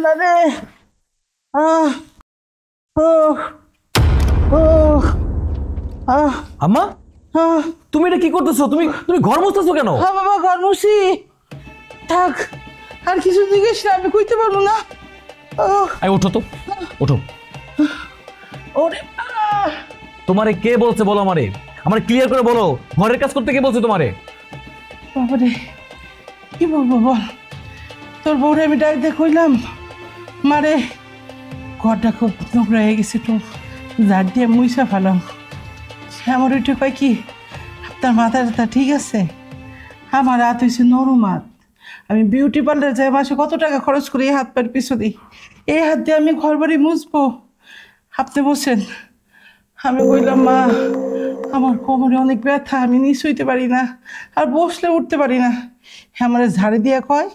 আল্লাহ রে। আম্মা তুমি এটা কি করতেছো? তুমি তুমি ঘর মুছতেছো কেন? হ্যাঁ বাবা ঘর মুছি। থাক আর কিছু জিজ্ঞেস না, আমি কইতে পারবো না। আই ওঠো তো, ওঠো। ওরে তোমারে কে বলছে বলো? আমারে ক্লিয়ার করে বলো, ঘরের কাজ করতে কে বলছে তোমারে? বাবারে কি বলবো বল, তোর বউরে আমি ডাইতে কইলাম মারে ঘরটা খুব নোংরা হয়ে গেছে, একটু ঝাড় দিয়ে মুইসা ফেলাম। আমার ওইটা কয় কি আপনার মাথাটা ঠিক আছে? আমার হাত হয়েছে নরম হাত, আমি বিউটি পার্লারে যাই মাসে কত টাকা খরচ করি এই হাত পায়ের পিছু দিই, এই হাত দিয়ে আমি ঘর বাড়ি মুছবো? আপনি বসেন। আমি কইলাম মা আমার কোমরে অনেক ব্যথা, আমি নিচ হইতে পারি না, আর বসলে উঠতে পারি না। হ্যাঁ আমার ঝাড়ি দিয়ে কয়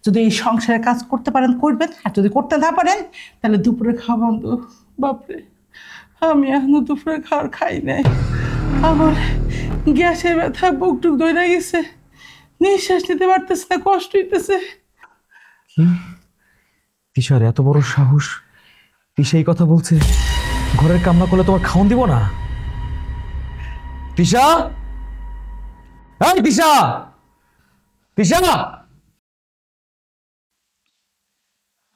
যদি এই সংসারে কাজ করতে পারেন করবেন, আর যদি করতে না পারেন তাহলে দুপুরে খাওয়া বন্ধ। বাপরে আমি এখনো দুপুরে খাওয়ার খাই নাই, আমার গ্যাসের ব্যথা, বুক টুক দইরা গেছে, নিঃশ্বাস নিতে পারতেছে না, কষ্ট হইতেছে। কি তিশার এত বড় সাহস, তিশা এই কথা বলছে? ঘরের কাম না করলে তোমার খাওন দিব না? তিশা, এই তিশা, তিশা!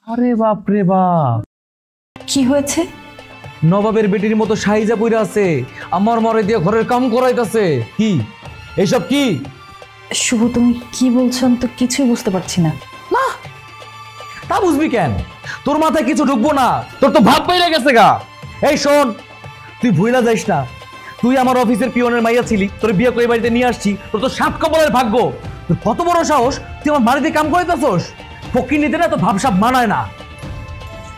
আরে বাপ রে বাপ, কি হয়েছে? নবাবের বেটির মতো সাইজা পইরা আছে, আমার মরে দিয়ে ঘরের কাম করাইতাছে। কি এইসব কি? শুভ তুমি কি বলছো? আমি তো কিছুই বুঝতে পারছি না। না তা বুঝবি কেন? তোর মাথায় কিছু ঢুকবো না, তোর তো ভাব পাইরা গেছে গা। এই শোন, তুই ভুইলা যাইস না, তুই আমার অফিসের পিয়নের মাইয়া ছিলি, তোর বিয়ে করে বাড়িতে নিয়ে আসছি, তোর তো সাত কপালের ভাগ্য। তোর কত বড় সাহস, তুই আমার বাড়িতে কাম করাইতেছস? ফকির নিতে না তো ভাবসাব মানায় না।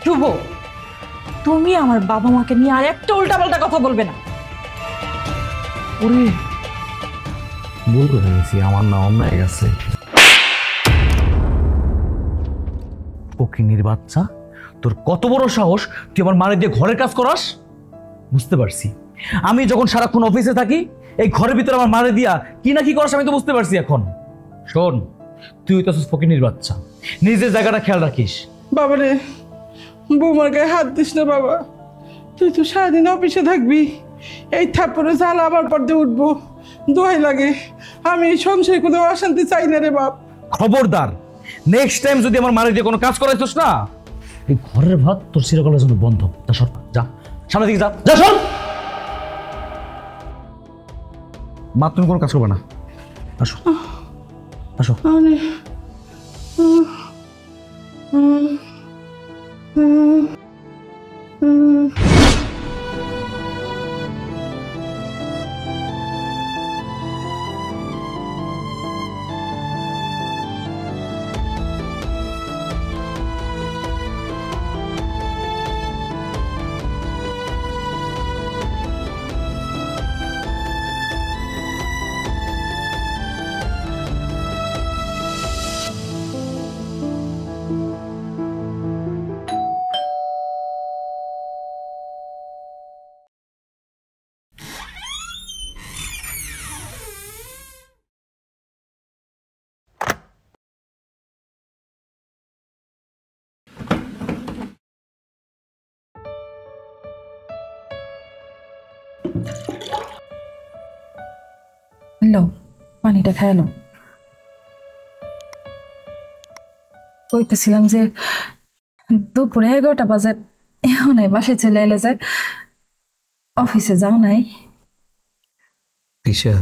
শুভ তুমি আমার বাবা মাকে নিয়ে আর একটা উল্টাপাল্টা কথা বলবে না। ওরে ভুল করে গেছি, আমার না অন্যায় গেছে। ফকিনির বাচ্চা, তোর কত বড় সাহস, তুই আমার মারে দিয়ে ঘরের কাজ করাস? বুঝতে পারছি, আমি যখন সারাক্ষণ অফিসে থাকি এই ঘরের ভিতরে আমার মারে দিয়া কি না কি করাস আমি তো বুঝতে পারছি এখন। শোন, তুই তো ফকিনির বাচ্চা, নিজের জায়গাটা খেয়াল রাখিস। বাবারে বৌমার গায়ে হাত দিস না বাবা, তুই তো সারাদিন অফিসে থাকবি, এই থাপ্পড়ে ঝাল আবার পর্দে উঠবো, দোহাই লাগে। আমি এই সংসারে কোনো অশান্তি চাই না রে বাপ। খবরদার, নেক্সট টাইম যদি আমার মারে দিয়ে কোনো কাজ করাইছিস না, এই ঘরের ভাত তোর চিরকালের জন্য বন্ধ। যা সর, যা সামনে দিকে যা, যা শোন। মা তুমি কোনো কাজ করবে না, আসো আসো। লো পানিটা খায় লো। কইতেছিলাম যে দুপুরে 11টা বাজে, এখন বাসায় চলে এলে যায়, অফিসে যাও নাই? তিশা,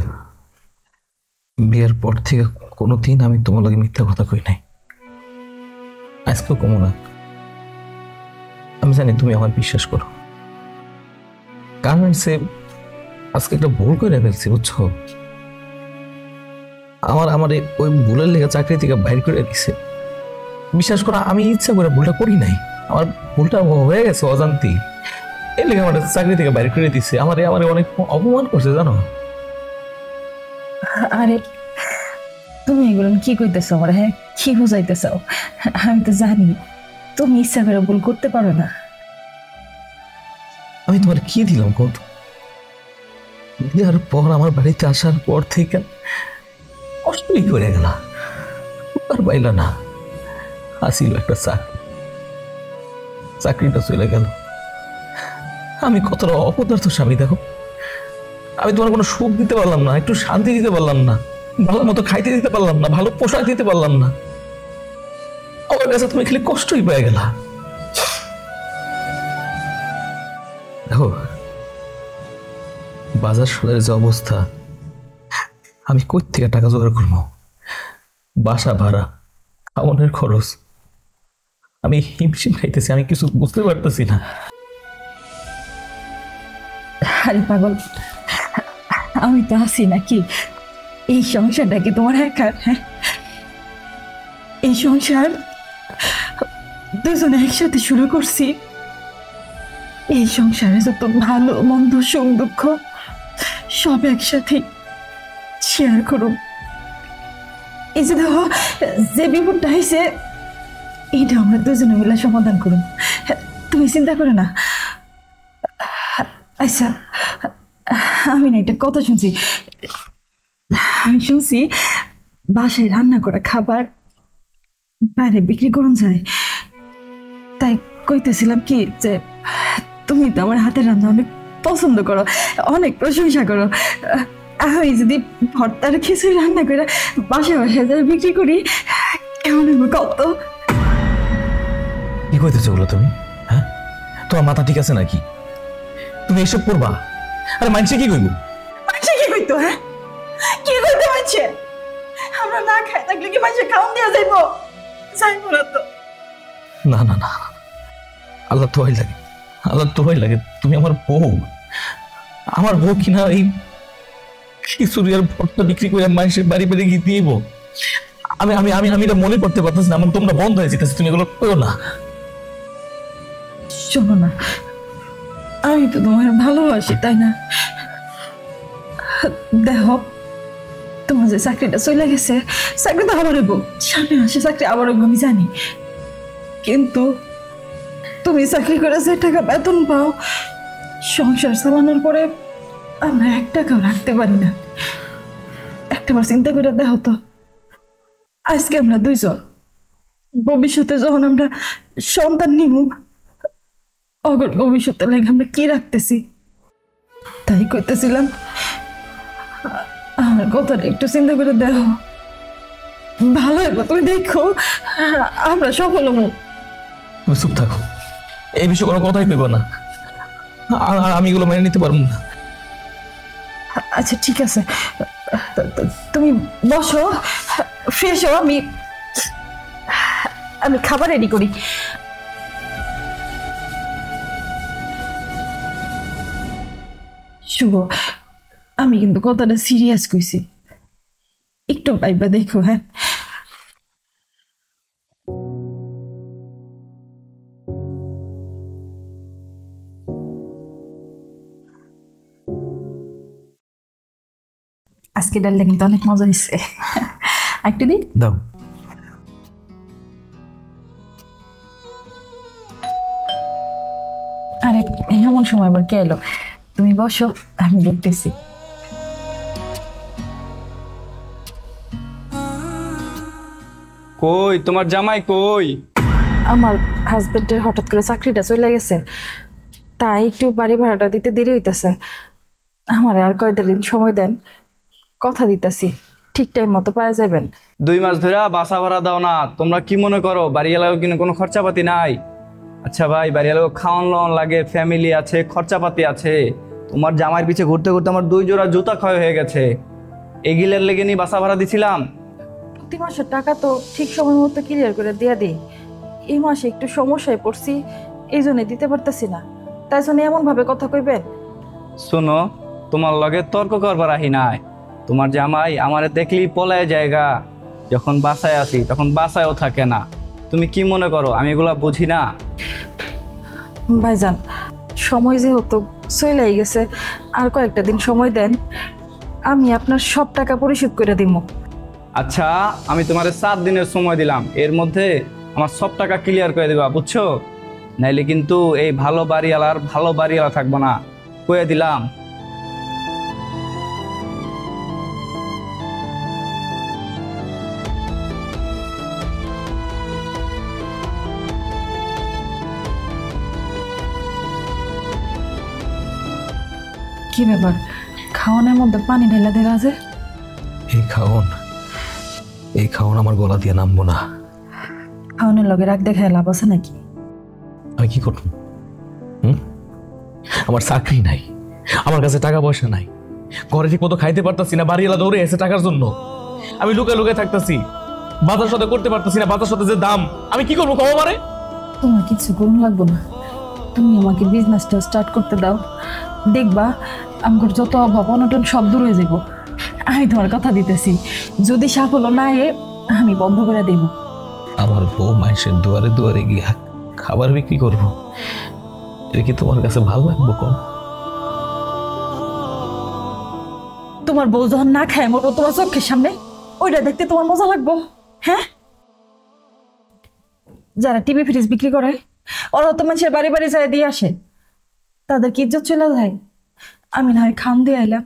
বিয়ের পর থেকে কোনোদিন আমি তোমার লাগে মিথ্যা কথা কই নাই, আজকেও কমো না। আমি জানি তুমি আমার বিশ্বাস করো, কারণ সে আজকে একটা ভুল করে ফেলছি বুঝছো। আমার ওই ভুলের লেগে চাকরি থেকে বাইর করে দিছে। বিশ্বাস করো আমি ইচ্ছা করে ভুলটা করি নাই, আমার ভুলটা হয়ে গেছে অজান্তি, এর লেগে আমার চাকরি থেকে বাইর করে দিছে। আমার অনেক অপমান করছে জানো। আরে তুমি এগুলো কি কইতেছো আমার? হ্যাঁ কি বুঝাইতেছ? আমি তো জানি তুমি ইচ্ছা করে ভুল করতে পারো না। আমি তোমার কি দিলাম কত? বিয়ার পর আমার বাড়িতে আসার পর থেকে কষ্টই করে গেল, আর পাইল না। আসিল একটা চাকরি, চাকরিটা চলে গেল। আমি কতটা অপদার্থ স্বামী দেখো। আমি তোমার কোনো সুখ দিতে পারলাম না, একটু শান্তি দিতে পারলাম না, ভালো মতো খাইতে দিতে পারলাম না, ভালো পোশাক দিতে পারলাম না। আমার কাছে তুমি খালি কষ্টই পেয়ে গেলা। দেখো বাজার সদারের যে অবস্থা, আমি কই থেকে টাকা জোগাড় করবো? বাসা ভাড়া, খাওয়ানোর খরচ, আমি হিমশিম খাইতেছি, আমি কিছু বুঝতে পারতেছি না। আরে পাগল, আমি তো আছি নাকি? এই সংসারটা কি তোমার একার? হ্যাঁ, এই সংসার দুজনে একসাথে শুরু করছি। এই সংসারে যত ভালো মন্দ সুখ দুঃখ সব একসাথে শেয়ার করো। এই যে দেখো, যে বিপদটা হয়েছে এটা আমরা দুজনে মিলে সমাধান করুন। তুমি চিন্তা করো না। আচ্ছা, আমি না একটা কথা শুনছি। আমি শুনছি বাসায় রান্না করা খাবার বাইরে বিক্রি করুন যায়। তাই কইতেছিলাম কি যে তুমি তো আমার হাতের রান্না অনেক পছন্দ করো, অনেক প্রশংসা করো। আমি যদি ভর্তার খিচুড়ি রান্না করে বাসায় বাসায় বিক্রি করি কেমন হবে কত? কি কইতেছো বলো তুমি? হ্যাঁ, তোমার মাথা ঠিক আছে নাকি? তুমি এসব করবা? আরে মানুষে কি কইব? মানুষে কি কইতো? হ্যাঁ, কি কইতে মানছে? আমরা না খাই থাকলে কি মানুষে খাওয়ান দিয়া যাইব? যাইব না তো। না না না, আল্লাহ তোয়াই লাগে, আল্লাহ তোয়াই লাগে। তুমি আমার বউ, আমার বউ কিনা এই খিচুড়ি আর ভর্তা বিক্রি করে মানুষের বাড়ি বাড়ি গিয়ে দিব? আমি আমি আমি আমি এটা মনে করতে পারতেছি না। আমার তোমরা বন্ধ হয়ে যেতেছে, তুমি এগুলো করো না। শোনো না, আমি তো তোমার ভালোবাসি, তাই না? দেখো, তোমার যে চাকরিটা চলে গেছে, চাকরি তো আবার হইব, সামনে মাসে চাকরি আবার হইব আমি জানি। কিন্তু তুমি চাকরি করে যে টাকা বেতন পাও, সংসার চালানোর পরে আমরা 1 টাকাও রাখতে পারি না। একটাবার চিন্তা করে দেখো তো, আজকে আমরা দুইজন, ভবিষ্যতে যখন আমরা সন্তান নিব, অগর ভবিষ্যতে লাগে আমরা কি রাখতেছি? তাই কইতেছিলাম, আমার কথাটা একটু চিন্তা করে দেখো, ভালো হইব। তুমি দেখো আমরা সফল হবো। তুমি চুপ থাকো, এই বিষয়ে কোনো কথাই কইব না। আর আমি এগুলো মেনে নিতে পারবো না। আচ্ছা ঠিক আছে, তুমি বসো, ফ্রেশ হও, আমি খাবার রেডি করি। শুভ, আমি কিন্তু কথাটা সিরিয়াস কইছি, একটু পাইবা দেখো। হ্যাঁ, আজকে ডালটা কিন্তু অনেক মজা হয়েছে। একটু দিন দাও। আরে এমন সময় আবার কে এলো? তুমি বসো, আমি দেখতেছি। কই তোমার জামাই কই? আমার হাজবেন্ডের হঠাৎ করে চাকরিটা চলে গেছে, তাই একটু বাড়ি ভাড়াটা দিতে দেরি হইতেছে। আমার আর কয়দিন সময় দেন, কথা দিতেছি ঠিক টাইম মতো পাওয়া যাবেন। 2 মাস ধরে বাসা ভাড়া দাও না, তোমরা কি মনে করো বাড়ি এলাকাও কিন্তু কোনো খরচাপাতি নাই? আচ্ছা ভাই, বাড়ি এলাকাও খাওয়ান লওয়ান লাগে, ফ্যামিলি আছে, খরচাপাতি আছে। তোমার জামাইয়ের পিছে ঘুরতে ঘুরতে আমার 2 জোড়া জুতা ক্ষয় হয়ে গেছে। এগুলোর লেগে নিয়ে বাসা ভাড়া দিছিলাম। প্রতি মাসের টাকা তো ঠিক সময় মতো ক্লিয়ার করে দিয়ে দিই। এই মাসে একটু সমস্যায় পড়ছি, এই জন্য দিতে পারতেছি না। তাই জন্য এমন ভাবে কথা কইবেন? শোনো, তোমার লগে তর্ক করবার আহি নাই। তোমার জামাই আমারে দেখলেই পলায় জায়গা, যখন বাসায় আসি তখন বাসায়ও থাকে না। তুমি কি মনে করো আমি এগুলা বুঝি না? ভাইজান, সময় যেহেতু চলেই গেছে, আর কয়েকটা দিন সময় দেন, আমি আপনার সব টাকা পরিশোধ করে দিব। আচ্ছা, আমি তোমার 7 দিনের সময় দিলাম, এর মধ্যে আমার সব টাকা ক্লিয়ার করে দেবা, বুঝছো? নাইলে কিন্তু এই ভালো বাড়িওয়ালা থাকবো না, কয়ে দিলাম। কি ব্যাপার, খাওয়ানোর মধ্যে পানি ঢেলা দেওয়া আছে? এই খাওন আমার গলা দিয়ে নামবো না। খাওয়ানোর লগে রাখ দেখায় লাভ আছে নাকি? আমি কি করব? আমার চাকরি নাই, আমার কাছে টাকা পয়সা নাই, ঘরে ঠিক মতো খাইতে পারতাছি না, বাড়িওয়ালা দৌড়ে এসে টাকার জন্য। আমি লুকায় লুকায় থাকতাছি, বাজার সাথে করতে পারতাছি না, বাজার সাথে যে দাম, আমি কি করবো কও আমারে? তোমার কিছু করুন লাগবো না, তুমি আমাকে বিজনেসটা স্টার্ট করতে দাও, দেখবা আমার যত অভাব অনটন সব দূর হয়ে যাবো। আমি তোমার কথা দিতেছি, যদি সাফল্য না এ আমি বন্ধ করে দেব। আমার বউ মানুষের দুয়ারে দুয়ারে গিয়া খাবার বিক্রি করবো, এটা কি তোমার কাছে ভালো লাগবো কম? তোমার বউ যখন না খায় মরবো তোমার চোখের সামনে, ওইটা দেখতে তোমার মজা লাগবো? হ্যাঁ, যারা টিভি ফ্রিজ বিক্রি করে ওরা তো মানুষের বাড়ি বাড়ি যায় দিয়ে আসে, তাদের কি ইজ্জত চলে যায়? আমি না হয় খান দিয়ে আইলাম,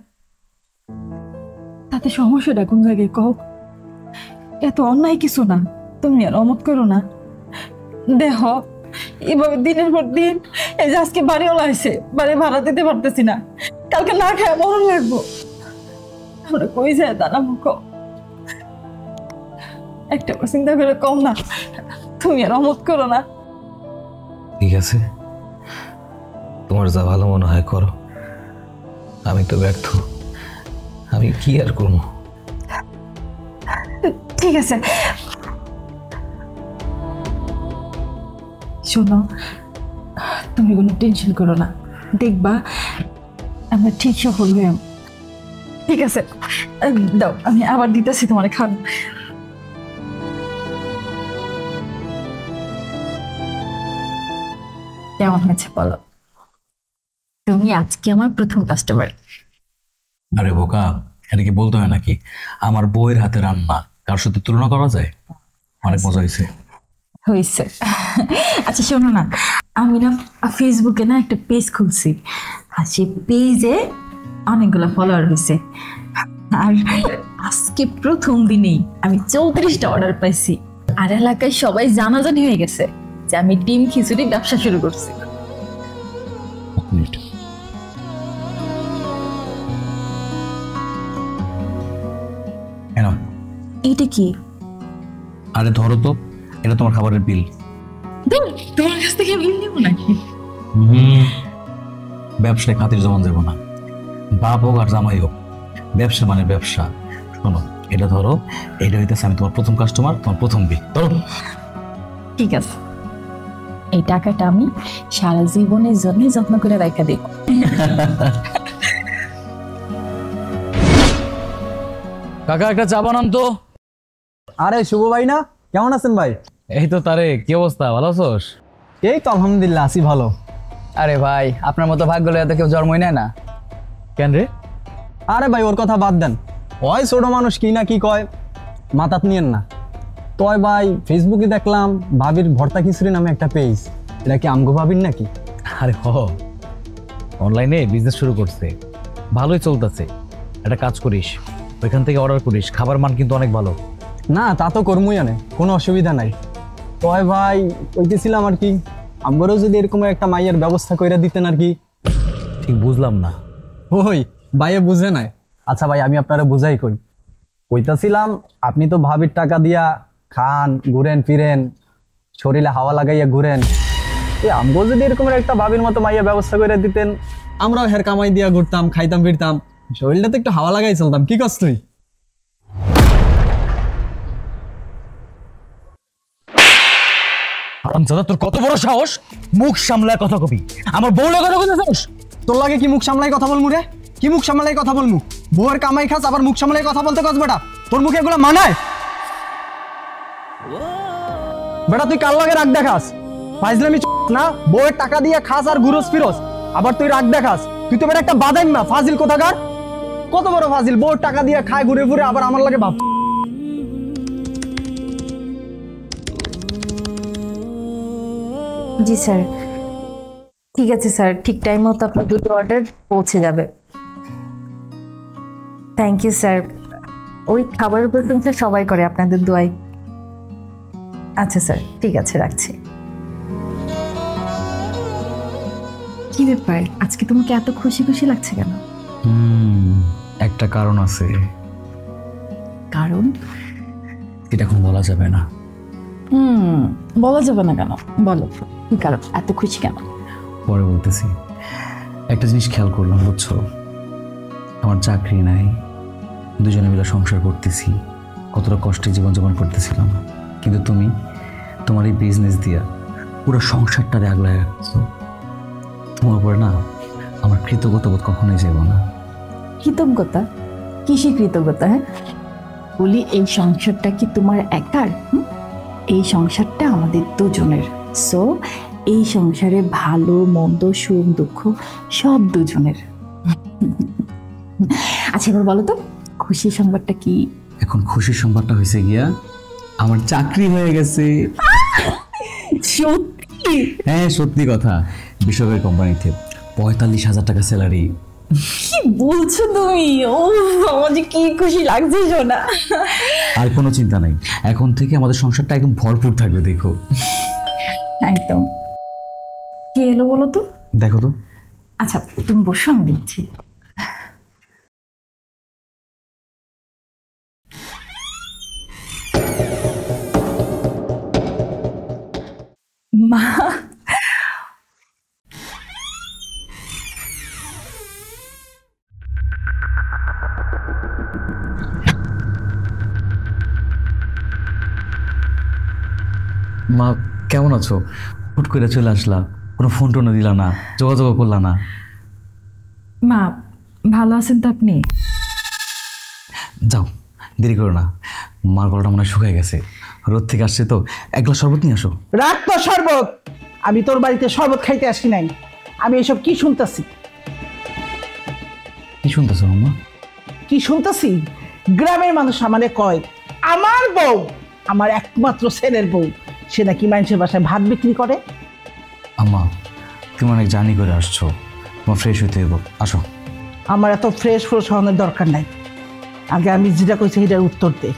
তাতে সমস্যাটা কোন জায়গায় কও? এত অন্যায় কিছু না, তুমি আর অমত করো না। দেহ এভাবে দিনের পর দিন, এই যে আজকে বাড়িওয়ালা হয়েছে, বাড়ি ভাড়া দিতে পারতেছি না, কালকে না খায় মরণ লাগবো। আমরা কই যায় দাঁড়াবো কও? একটা চিন্তা করে কম না, তুমি আর অমত করো না। ঠিক আছে, তোমার যা ভালো মনে হয় করো, আমি তো ব্যর্থ, আমি কি আর করবো? ঠিক আছে, শোনো, তুমি কোনো টেনশন করো না, দেখবা আমরা ঠিক সফল হয়ে। ঠিক আছে, দাও আমি আবার দিতেছি তোমার খান। কেমন হয়েছে বলো? তুমি আজকে আমার প্রথম কাস্টমার। আরে বোকা, এটা কি বলতে হয় নাকি? আমার বউয়ের হাতে রান্না কার সাথে তুলনা করা যায়? অনেক মজা হয়েছে। হয়েছে। আচ্ছা শোনো না, আমি না ফেসবুকে না একটা পেজ খুলছি, আর সেই পেজে অনেকগুলো ফলোয়ার হয়েছে, আর আজকে প্রথম দিনেই আমি 34টা অর্ডার পাইছি, আর এলাকায় সবাই জানাজানি হয়ে গেছে যে আমি ডিম খিচুড়ি ব্যবসা শুরু করছি। এটা কি? আরে ধরো তো, এটা তোমার খাবারের বিল। তোমার কাছ থেকে বিল নেবো নাকি? ব্যবসায় খাতির জমান যাবো না, বাপ হোক আর জামাই হোক, ব্যবসা মানে ব্যবসা। শোনো, এটা ধরো, এটা হইতেছে আমি তোমার প্রথম কাস্টমার, তোমার প্রথম বিল ধরো। ঠিক আছে, এই টাকাটা আমি সারা জীবনের জন্য যত্ন করে রাখা দেব। কাকা একটা চা বানান তো। আরে শুভ ভাই না, কেমন আছেন ভাই? এই তো তারে, কি অবস্থা, ভালো আছোস? এই তো আলহামদুলিল্লাহ আছি ভালো। আরে ভাই, আপনার মতো ভাগ্য লইয়া তো কেউ জন্মই নেয় না। কেন রে? আরে ভাই ওর কথা বাদ দেন, ওই ছোট মানুষ কি না কি কয়, মাথাত নিয়েন না। তয় ভাই ফেসবুকে দেখলাম ভাবির ভর্তা খিচুড়ি নামে একটা পেজ, এটা কি আমগো ভাবির নাকি? আরে অনলাইনে বিজনেস শুরু করছে, ভালোই চলতেছে। একটা কাজ করিস, ওইখান থেকে অর্ডার করিস, খাবার মান কিন্তু অনেক ভালো। না তা তো কর্মই আনে, কোনো অসুবিধা নাই। তয় ভাই কইতেছিলাম আর কি, আমগরও যদি এরকম একটা মাইয়ের ব্যবস্থা করে দিতেন আর কি। ঠিক বুঝলাম না। ওই ভাইয়ে বুঝে নাই। আচ্ছা ভাই আমি আপনারা বুঝাই কইতাছিলাম, আপনি তো ভাবির টাকা দিয়া খান, ঘুরেন ফিরেন, শরীরে হাওয়া লাগাইয়া ঘুরেন, আমগো যদি এরকম একটা ভাবির মতো মাইয়া ব্যবস্থা করে দিতেন, আমরাও হের কামাই দিয়া ঘুরতাম, খাইতাম ফিরতাম, শরীরটাতে একটু হাওয়া লাগাই চলতাম। কি করছ তুই? তোর কত বড় সাহস, মুখ সামলায় কথা কবি, আমার বউ লাগা সাহস। তোর লাগে কি মুখ সামলাই কথা বলমু রে? কি মুখ সামলাই কথা বলমু? বউয়ের কামাই খাস আবার মুখ সামলাই কথা বলতে কস বেটা? তোর মুখে এগুলো মানায়? বেটা তুই কার লগে রাগ দেখাস? ফাইজলামি না, বউয়ের টাকা দিয়ে খাস আর ঘুরোস ফিরোস, আবার তুই রাগ দেখাস? তুই তো বেটা একটা বাদাইম না, ফাজিল কোথাকার। কত বড় ফাজিল, বউয়ের টাকা দিয়ে খায় ঘুরে ঘুরে, আবার আমার লাগে ভাব। জি স্যার, ঠিক আছে স্যার, ঠিক টাইম মতো আপনার দুটো অর্ডার পৌঁছে যাবে। Thank you sir. ওই খাবারের প্রশংসা সবাই করে আপনাদের দোয়ায়। আচ্ছা স্যার, ঠিক আছে, রাখছি। কি ব্যাপার, আজকে তোমাকে এত খুশি খুশি লাগছে কেন? একটা কারণ আছে, কারণ? এটা এখন বলা যাবে না। বলা যাবে না কেন? বলো কি কারণ, এত খুশি কেন? পরে বলতেছি। একটা জিনিস খেয়াল করলাম, বুঝছো, আমার চাকরি নাই, দুজনে মিলে সংসার করতেছি, কতটা কষ্টে জীবনযাপন করতেছিলাম, কিন্তু তুমি তোমার এই বিজনেস দিয়া পুরো সংসারটারে আগলায় রাখছো। তোমার উপরে না আমার কৃতজ্ঞতা বোধ কখনোই যাব না। কৃতজ্ঞতা? কিসের কৃতজ্ঞতা? হ্যাঁ বলি, এই সংসারটা কি তোমার একার? এই সংসারটা আমাদের দুজনের। সো এই সংসারে ভালো মন্দ সুখ দুঃখ সব দুজনের। আচ্ছা এবার বলো তো খুশির সংবাদটা কি? এখন খুশির সংবাদটা হয়েছে গিয়া আমার চাকরি হয়ে গেছে। সত্যি? হ্যাঁ সত্যি কথা, বেসরকারি কোম্পানিতে 45,000 টাকা স্যালারি। কি বলছো তুমি? ও আমার যে কি খুশি লাগছে শোনা। আর কোনো চিন্তা নাই, এখন থেকে আমাদের সংসারটা একদম ভরপুর থাকবে। দেখো একদম। কে এলো বলো তো? দেখো তো। আচ্ছা তুমি বসো, আমি দিচ্ছি। মা, মা কেমন আছো? হুট করে চলে আসলা, কোনো ফোন টোনও দিলা না, যোগাযোগ করলা না। মা ভালো আছেন তো আপনি? যাও দেরি করো না, মার গলাটা মনে হয় শুকায় গেছে, রোদ থেকে আসছে তো, এক গ্লাস শরবত নিয়ে আসো। রাখ তো শরবত, আমি তোর বাড়িতে শরবত খাইতে আসি নাই। আমি এসব কি শুনতাছি? কি শুনতেছো আম্মা? কি শুনতাছি? গ্রামের মানুষ আমারে কয় আমার বউ, আমার একমাত্র ছেলের বউ, সে নাকি মানুষের বাসায় ভাত বিক্রি করে। আম্মা তুমি অনেক জার্নি করে আসছো, তোমার ফ্রেশ হইতে হইব, আসো। আমার এত ফ্রেশ হওয়ার দরকার নাই, আগে আমি যেটা কইছি সেটার উত্তর দে।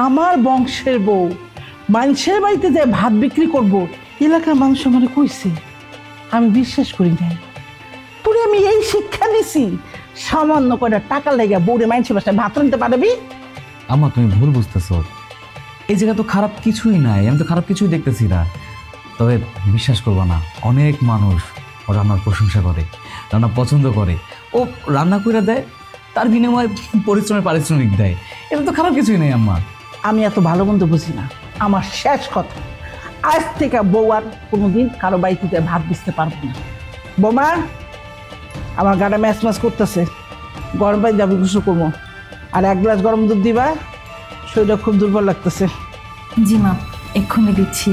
আমার বংশের বউ মানুষের বাড়িতে যে ভাত বিক্রি করব, এলাকার মানুষ আমার কইছে, আমি বিশ্বাস করি নাই। তোরে আমি এই শিক্ষা দিছি, সামান্য কয়টা টাকা লেগে বউরে মানুষের বাসায় ভাত রাঁধতে পারবি? আম্মা তুমি ভুল বুঝতেছো, এই জায়গা তো খারাপ কিছুই নাই, আমি তো খারাপ কিছুই দেখতেছি না। তবে বিশ্বাস করবো না, অনেক মানুষ ও রান্নার প্রশংসা করে, রান্না পছন্দ করে, ও রান্না করে দেয়, তার বিনিময়ে পারিশ্রমিক দেয়, এটা তো খারাপ কিছুই নেই আম্মা। আমি এত ভালো মন্দ বুঝি না। আমার শেষ কথা, আজ থেকে বউ আর কোনোদিন কারো বাড়িতে ভাত দিতে পারবো না। বৌমা, আমার গাটা ম্যাচ ম্যাচ করতেছে, গরম পানি যাবো, গোসল করবো, আর এক গ্লাস গরম দুধ দিবা, শরীরটা খুব দুর্বল লাগতেছে। জি মা, এক্ষুনি দিচ্ছি।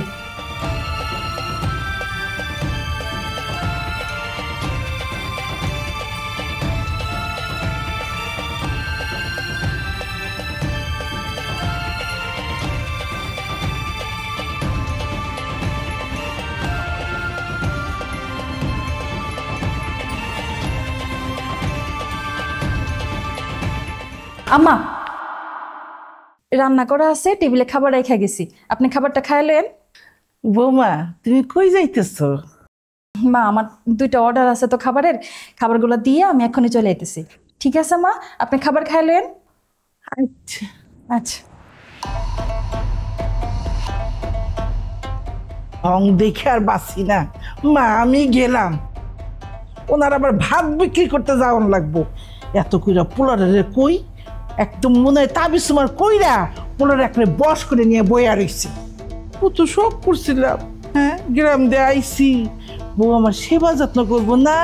আম্মা, রান্না করা আছে, টেবিলে খাবার রেখে গেছি, আপনি খাবারটা খাইলেন? বৌমা তুমি কই যাইতেছো? মা আমার 2টা অর্ডার আছে তো খাবারের, খাবারগুলো দিয়ে আমি এখনই চলে যেতেছি। ঠিক আছে মা, আপনি খাবার খাইলেন? আচ্ছা আচ্ছা। ঢং দেখে আর বাঁচি না। মা আমি গেলাম, ওনার আবার ভাত বিক্রি করতে যাওয়ান লাগবো। এত কইরা পোলারে কই, একদম মনে হয় তাবিজ তোমার কইরা পোলারে একটা বস করে নিয়ে বইয়া রয়েছে। ও তো শখ করছিলাম, হ্যাঁ গ্রাম দিয়ে আইসি, বউ আমার সেবা যত্ন করবো না,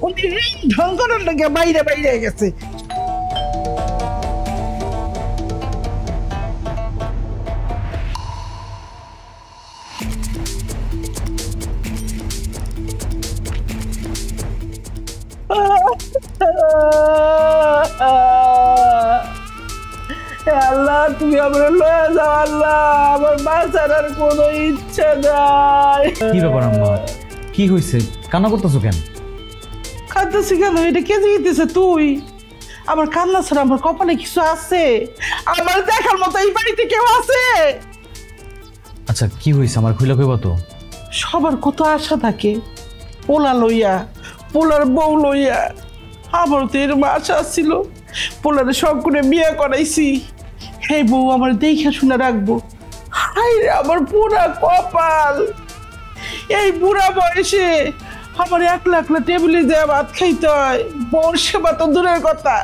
উনি ঢং করার লাগে বাইরে বাইরে গেছে। আল্লাহ তুমি আমার লয়ে যাও, আল্লাহ আমার বাঁচার আর কোনো ইচ্ছা নাই। কি ব্যাপার আম্মা, কি হয়েছে, কান্না করতেছো কেন? কাঁদতেছি কেন? এটা কে জিতেছে? তুই? আমার কান্না ছাড়া আমার কপালে কিছু আছে? আমার দেখার মতো এই বাড়িতে কেউ আছে? আচ্ছা কি হয়েছে আমার খুলে কইবা তো? সবার কত আশা থাকে, পোলা লইয়া, পোলার বউ লইয়া। আমার তো এরকম আশা ছিল, পোলারে সব করে বিয়ে করাইছি, এই বউ আমার দেখে শুনে রাখবো। হাই রে আমার পুরা কপাল, এই বুড়া বয়সে আমার একলা একলা টেবিলে যায় ভাত খাইতে হয়, বউর সেবা তো দূরের কথা,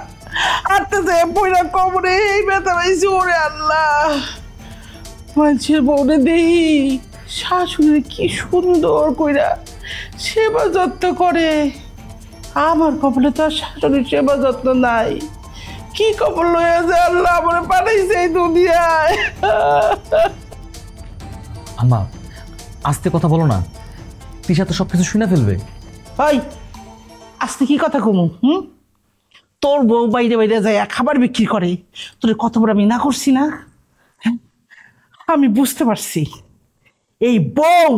আটতে যায় পয়লা কবরে এই ব্যথা পাইছি। ওরে আল্লাহ, মানুষের বউরে দেহি শাশুড়ি কি সুন্দর কইরা সেবা যত্ন করে, আমার কপালে তো আর শাশুড়ির সেবা যত্ন নাই। কি কপাল লইয়া যে আল্লাহ আমার পাঠাইছে এই দুনিয়ায়। আম্মা আস্তে কথা বলো না, তিশা তো সবকিছু শুনে ফেলবে। ওই আজকে কি কথা কমু? তোর বউ বাইরে বাইরে যায় খাবার বিক্রি করে, তোর কত বড় আমি না করছি না? হ্যাঁ, আমি বুঝতে পারছি এই বউ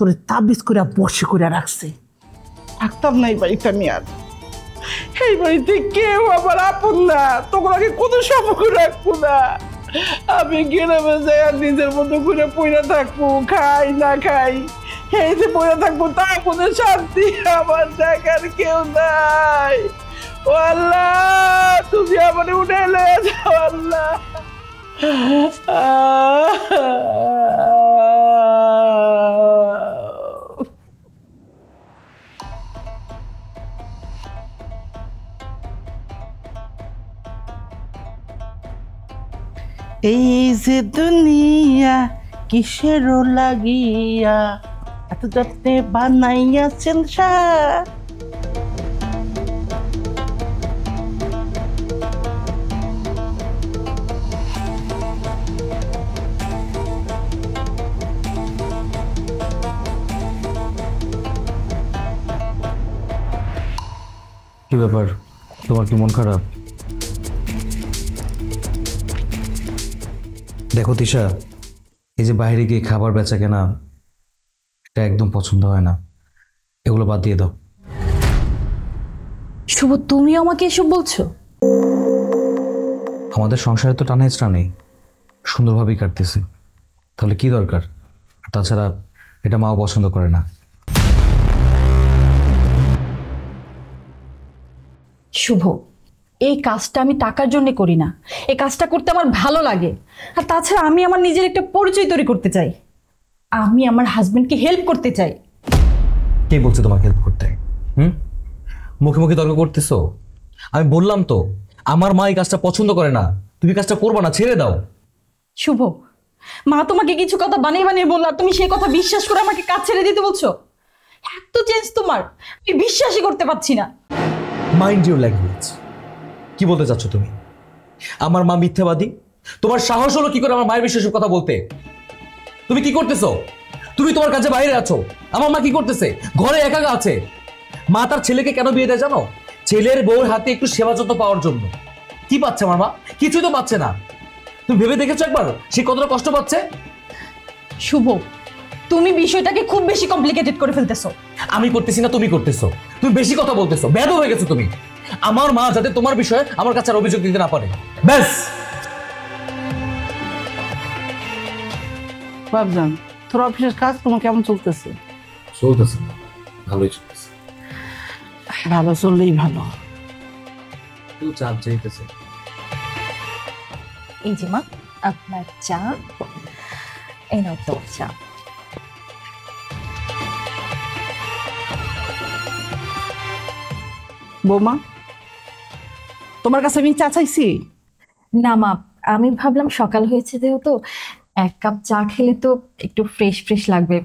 তোর তাবিজ করে বসে করে রাখছে। থাকতাম না এই বাড়িতে আমি আর, এই বাড়িতে কেউ আমার আপন না, তোকে কোনো সম্পর্ক রাখবো না। আমি গ্রামে যাই আর নিজের মতো করে পয়রা থাকবো, খাই না খাই, এই যে পয়রা থাকবো তা কোনো শান্তি আমার দেখার কেউ নাই। ও আল্লাহ, তুমি আমার উঠে লয়ে যাও আল্লাহ। এই যে দুনিয়া কিসেরও লাগিয়া এত যত্নে বানাইয়াছেন সার। কি ব্যাপার, তোমার কি মন খারাপ? দেখো তিশা, এই যে বাইরে গিয়ে খাবার বেচা কেনা, এটা একদম পছন্দ হয় না, এগুলো বাদ দিয়ে দাও। শুভ, তুমি আমাকে এসব বলছো? আমাদের সংসারে তো টানা হেঁচড়া নেই, সুন্দরভাবেই কাটতেছে, তাহলে কি দরকার? তাছাড়া এটা মাও পছন্দ করে না। শুভ, এই কাজটা আমি টাকার জন্য করি না, এই কাজটা করতে আমার ভালো লাগে। আর তাছাড়া আমি আমার নিজের একটা পরিচয় তৈরি করতে চাই, আমি আমার হাজবেন্ডকে হেল্প করতে চাই। কে বলছে তোমাকে হেল্প করতে? মুখে মুখে তর্ক করতেছো? আমি বললাম তো আমার মা এই কাজটা পছন্দ করে না, তুমি কাজটা করবে না, ছেড়ে দাও। শুভ, মা তোমাকে কিছু কথা বানিয়ে বানিয়ে বললো আর তুমি সেই কথা বিশ্বাস করে আমাকে কাজ ছেড়ে দিতে বলছো? এত চেঞ্জ তোমার, আমি বিশ্বাসই করতে পারছি না। Mind your language. কি বলতে চাচ্ছ তুমি? আমার মা মিথ্যাবাদী? তোমার সাহস হলো কি করে আমার মায়ের বিষয়ে কথা বলতে? তুমি কি করতেছো? তুমি তোমার কাছে বাইরে আছো, আমার মা কি করতেছে? ঘরে একা আছে। মা তার ছেলেকে কেন বিয়ে দেয় জানো? ছেলের বউর হাতে একটু সেবা যত্ন পাওয়ার জন্য। কি পাচ্ছে আমার মা? কিছুই তো পাচ্ছে না। তুমি ভেবে দেখেছো একবার সে কতটা কষ্ট পাচ্ছে? শুভ, তুমি বিষয়টাকে খুব বেশি কমপ্লিকেটেড করে ফেলতেছো। আমি করতেছি না, তুমি করতেছো। তুমি বেশি কথা বলতেছো, বেয়াদব হয়ে গেছো তুমি। আমার মা যাতে তোমার বিষয়ে আমার কাছে আর অভিযোগ দিতে না পারে, ব্যাস। বাবজান, তোর অফিসের কাজ তোমার কেমন চলতেছে? চলতেছে, ভালোই চলতেছে। ভালো চললেই ভালো। একটু চাপ চাইতেছে। এই যে মা, আপনার চা, এই নাও তোর চা। বৌমা, তোমার কাছে আমি চা চাইছি? না মা, আমি ভাবলাম সকাল হয়েছে যেহেতু এক কাপ চা খেলে তো একটু ফ্রেশ ফ্রেশ লাগবে,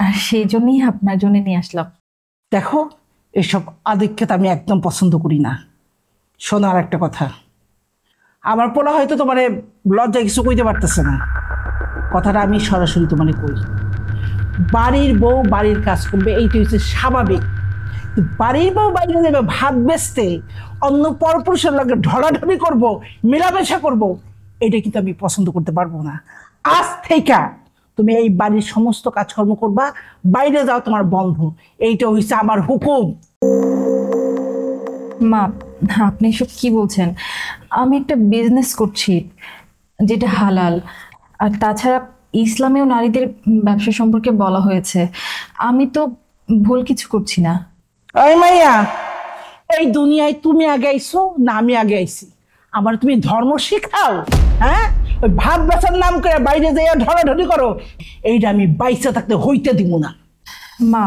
আর সেই জন্যই আপনার জন্য নিয়ে আসলাম। দেখো, এসব আধিক্যতা আমি একদম পছন্দ করি না। শোনো আর একটা কথা, আমার পোলা হয়তো তোমার লজ্জায় কিছু কইতে পারতেছে না, কথাটা আমি সরাসরি তোমার কই। বাড়ির বউ বাড়ির কাজ করবে, এইটা হচ্ছে স্বাভাবিক। বাড়ির বউ বাইরে যাবে ভাত বেচতে, অন্য পরপুরুষের লগে ঢলাঢলি করব, মেলামেশা করব, এটা কিন্তু আমি পছন্দ করতে পারবো না। আজ থেকে তুমি এই বাড়ির সমস্ত কাজকর্ম করবা, বাইরে যাও তোমার বন্ধ, এইটা হচ্ছে আমার হুকুম। মা, আপনি এসব কি বলছেন? আমি একটা বিজনেস করছি যেটা হালাল, আর তাছাড়া ইসলামেও নারীদের ব্যবসা সম্পর্কে বলা হয়েছে, আমি তো ভুল কিছু করছি না। ওই মাইয়া, এই দুনিয়ায় তুমি আগে আইছো না আমি আগে আইছি? আমার তুমি ধর্ম শিখাও? হ্যাঁ, ওই ভাত বেচার নাম করে বাইরে যাইয়া ঢলাঢলি করো, এইটা আমি বাইসা থাকতে হইতে দিব না। মা,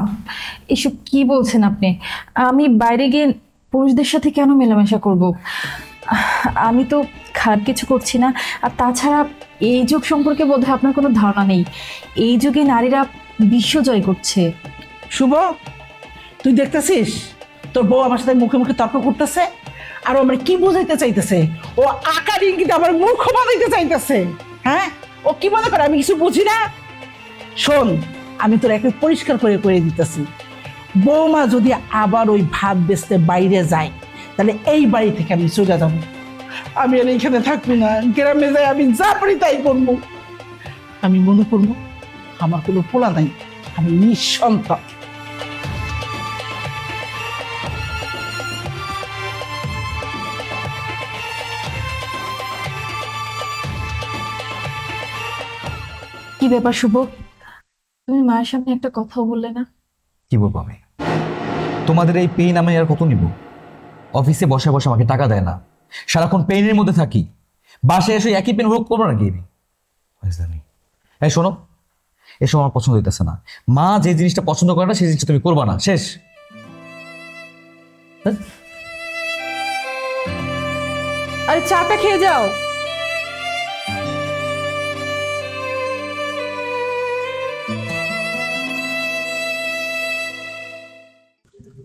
এসব কি বলছেন আপনি? আমি বাইরে গিয়ে পুরুষদের সাথে কেন মেলামেশা করব? আমি তো খারাপ কিছু করছি না। আর তাছাড়া এই যুগ সম্পর্কে বোধহয় আপনার কোনো ধারণা নেই। এই যুগে নারীরা বিশ্ব জয় করছে। শুভ, তুই দেখতেছিস তোর বউ আমার সাথে মুখে মুখে তর্ক করতেছে, আর ও আমার কি বুঝাইতে চাইতেছে? ও আকার ইঙ্গিতে আমার মুখ বানাইতে চাইতেছে। হ্যাঁ, ও কি মনে করে আমি কিছু বুঝি না? শোন, আমি তোর একটা পরিষ্কার করে করে দিতেছি, বৌমা যদি আবার ওই ভাত বেচতে বাইরে যায় তাহলে এই বাড়ি থেকে আমি চলে যাব। আমি আর এইখানে থাকবো না, গ্রামে যাই আমি যা পারি তাই করবো। আমি মনে করবো আমার কোনো পোলা নাই, আমি নিঃসন্তান। কি ব্যাপার শুভ, তুমি মায়ের সামনে একটা কথাও বললে না? কি বলবো আমি? তোমাদের এই পেইন আমি আর কত নিব? অফিসে বসে বসে আমাকে টাকা দেয় না, সারাক্ষণ পেইনের মধ্যে থাকি, বাসায় এসে একই পেন ভোগ করবো নাকি আমি? এই শোনো, এসব আমার পছন্দ হইতেছে না। মা যে জিনিসটা পছন্দ করে না সেই জিনিসটা তুমি করবা না, শেষ। আরে চাটা খেয়ে যাও।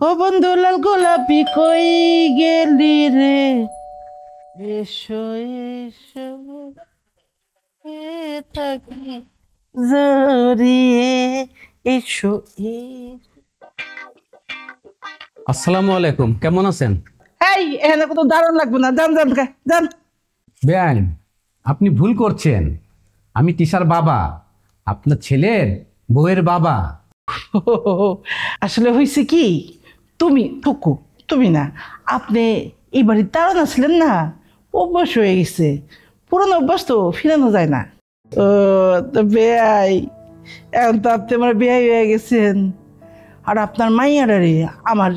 ও বন্ধু লাল গোলাপি কই গেলি রে, এসো এসো থাকি জড়িয়ে, এসো আসসালামু আলাইকুম, কেমন আছেন? এই এখানে কোনো দারুণ লাগবে না, যান যান যান। বেআইন, আপনি ভুল করছেন। আমি তিশার বাবা, আপনার ছেলের বউয়ের বাবা। আসলে হয়েছে কি, তুমি থুকু, তুমি না, আপনি এই বাড়ির দারুণ ছিলেন না, অভ্যাস হয়ে গেছে, পুরনো অভ্যাস তো ফিরানো যায় না। ও তো বেয়াই, এখন তো আপনি আমার বেয়াই হয়ে গেছেন। আর আপনার মাইয়ারে আমার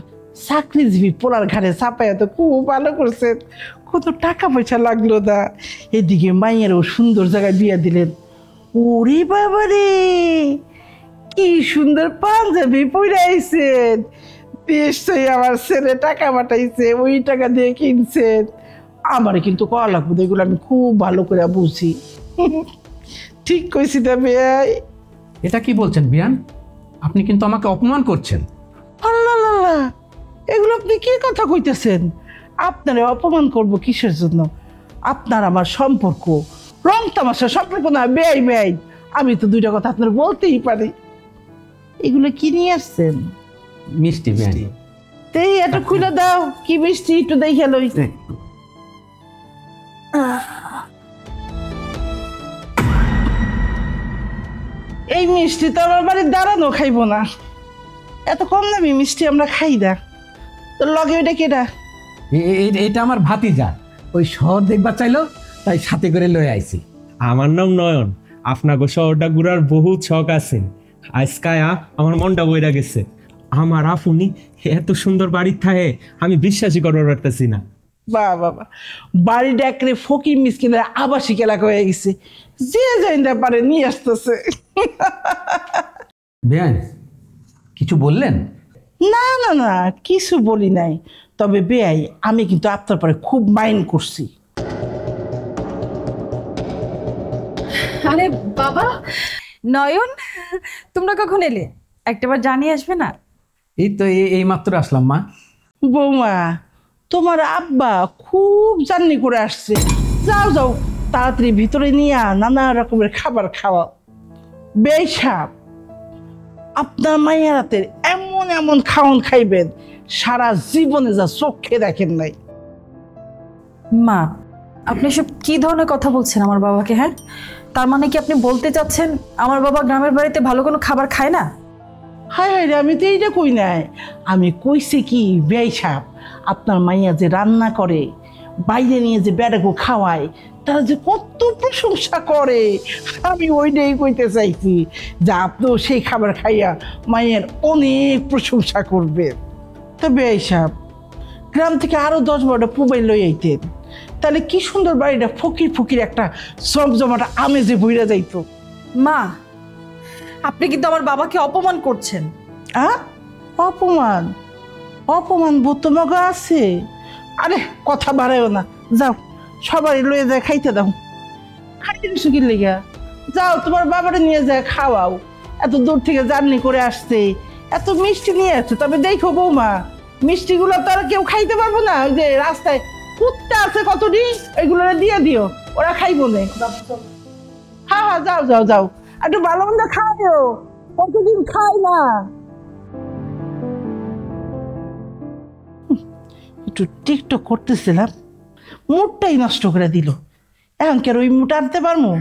চাকরিজীবী পোলার ঘাড়ে চাপাইয়া তো খুব ভালো করছেন, কত টাকা পয়সা লাগলো না। এদিকে মাইয়ারও সুন্দর জায়গায় বিয়ে দিলেন। ওরে বাবা রে, কি সুন্দর পাঞ্জাবি পরে আইছেন, নিশ্চয়ই আমার ছেলে টাকা পাঠাইছে, ওই টাকা দিয়ে কিনছেন। আমারে কিন্তু কয়া লাগবে, এগুলো আমি খুব ভালো করে বুঝি। ঠিক কইছি না ভাই? এটা কি বলছেন বিয়ান? আপনি কিন্তু আমাকে অপমান করছেন। আল্লাহ, এগুলো আপনি কি কথা কইতেছেন? আপনারে অপমান করব কিসের জন্য? আপনার আমার সম্পর্ক রং তামাশা সম্পর্ক না, বেআই বেআই। আমি তো দুইটা কথা আপনার বলতেই পারি। এগুলো কি নিয়ে আসছেন? মিষ্টি বিয়ান। এই এটা খুলে দাও, কি মিষ্টি একটু দেখে লই। এই মিষ্টি তো আমার বাড়ির দাঁড়ানো খাইবো না, এত কম দামি মিষ্টি আমরা খাই না। তোর লগে ওইটা কেটা? এটা আমার ভাতিজা, ওই শহর দেখবা চাইলো তাই সাথে করে লয়ে আইছি। আমার নাম নয়ন। আপনাকে শহরটা ঘুরার বহুত শখ আছে, আজকায়া আমার মনটা বইরা গেছে। আমার আপনি এত সুন্দর বাড়ির থাকে আমি বিশ্বাসই করতে পারতেছি না। বাহ বাবা, বাড়িটা একেবারে ফকির মিসকিনের আবাসিক এলাকা হয়ে গেছে, যে যাইতে পারে নিয়ে আসতেছে। বিয়ান, কিছু বললেন? না না না, কিছু বলি নাই, তবে বেআই আমি কিন্তু আপনার পরে খুব মাইন্ড করছি। আরে বাবা নয়ন, তোমরা কখন এলে? একটাবার জানিয়ে আসবে না? এই তো এই মাত্র আসলাম মা। বৌমা, তোমার আব্বা খুব জার্নি করে আসছে, যাও যাও তাড়াতাড়ি ভিতরে নিয়ে নানা রকমের খাবার খাওয়াও। বেআই সাহেব, আপনার মায়ের হাতের এমন এমন খাওয়ান খাইবেন সারা জীবনে যা চোখে দেখেন নাই। মা, আপনি সব কি ধরনের কথা বলছেন আমার বাবাকে? হ্যাঁ, তার মানে কি আপনি বলতে চাচ্ছেন আমার বাবা গ্রামের বাড়িতে ভালো কোনো খাবার খায় না? হায় হায় রে, আমি তো এইটা কই নাই। আমি কইছি কি বেআই সাহেব, আপনার মাইয়া যে রান্না করে, বাইরে নিয়ে যে বেড়াগো খাওয়ায়, তারা যে কত প্রশংসা করে, আমি ওইটাই কইতে চাইছি যে আপনিও সেই খাবার খাইয়া মায়ের অনেক প্রশংসা করবেন। তো বেআই সাহেব, গ্রাম থেকে আরো 10-12টা পুবাই লই আইতেন, তাহলে কি সুন্দর বাড়িটা ফকির ফকির একটা জমজমাটা আমেজে বইরা যাইতো। মা, আপনি কিন্তু আমার বাবাকে অপমান করছেন। অপমান? অপমান বোধ তোমাকে আছে? আরে কথা বাড়াইও না, যাও সবাই লয়ে যায় খাইতে দাও। খাইতে দিছো কি লেগা? যাও তোমার বাবারে নিয়ে যায় খাওয়াও, এত দূর থেকে জার্নি করে আসছে, এত মিষ্টি নিয়ে আসছে। তবে দেখো বৌমা, মিষ্টিগুলো তো আর কেউ খাইতে পারবো না, ওই যে রাস্তায় কুত্তা আছে কতটি, ওইগুলো দিয়ে দিও, ওরা খাইবো না। হ্যাঁ হ্যাঁ, যাও যাও যাও, একটু ভালো মন্দ খাইও, কতদিন খাই না। একটু টিকটক করতেছিলাম, মুডটাই নষ্ট করে দিল। এখন কি আর ওই মুড আনতে পারবো?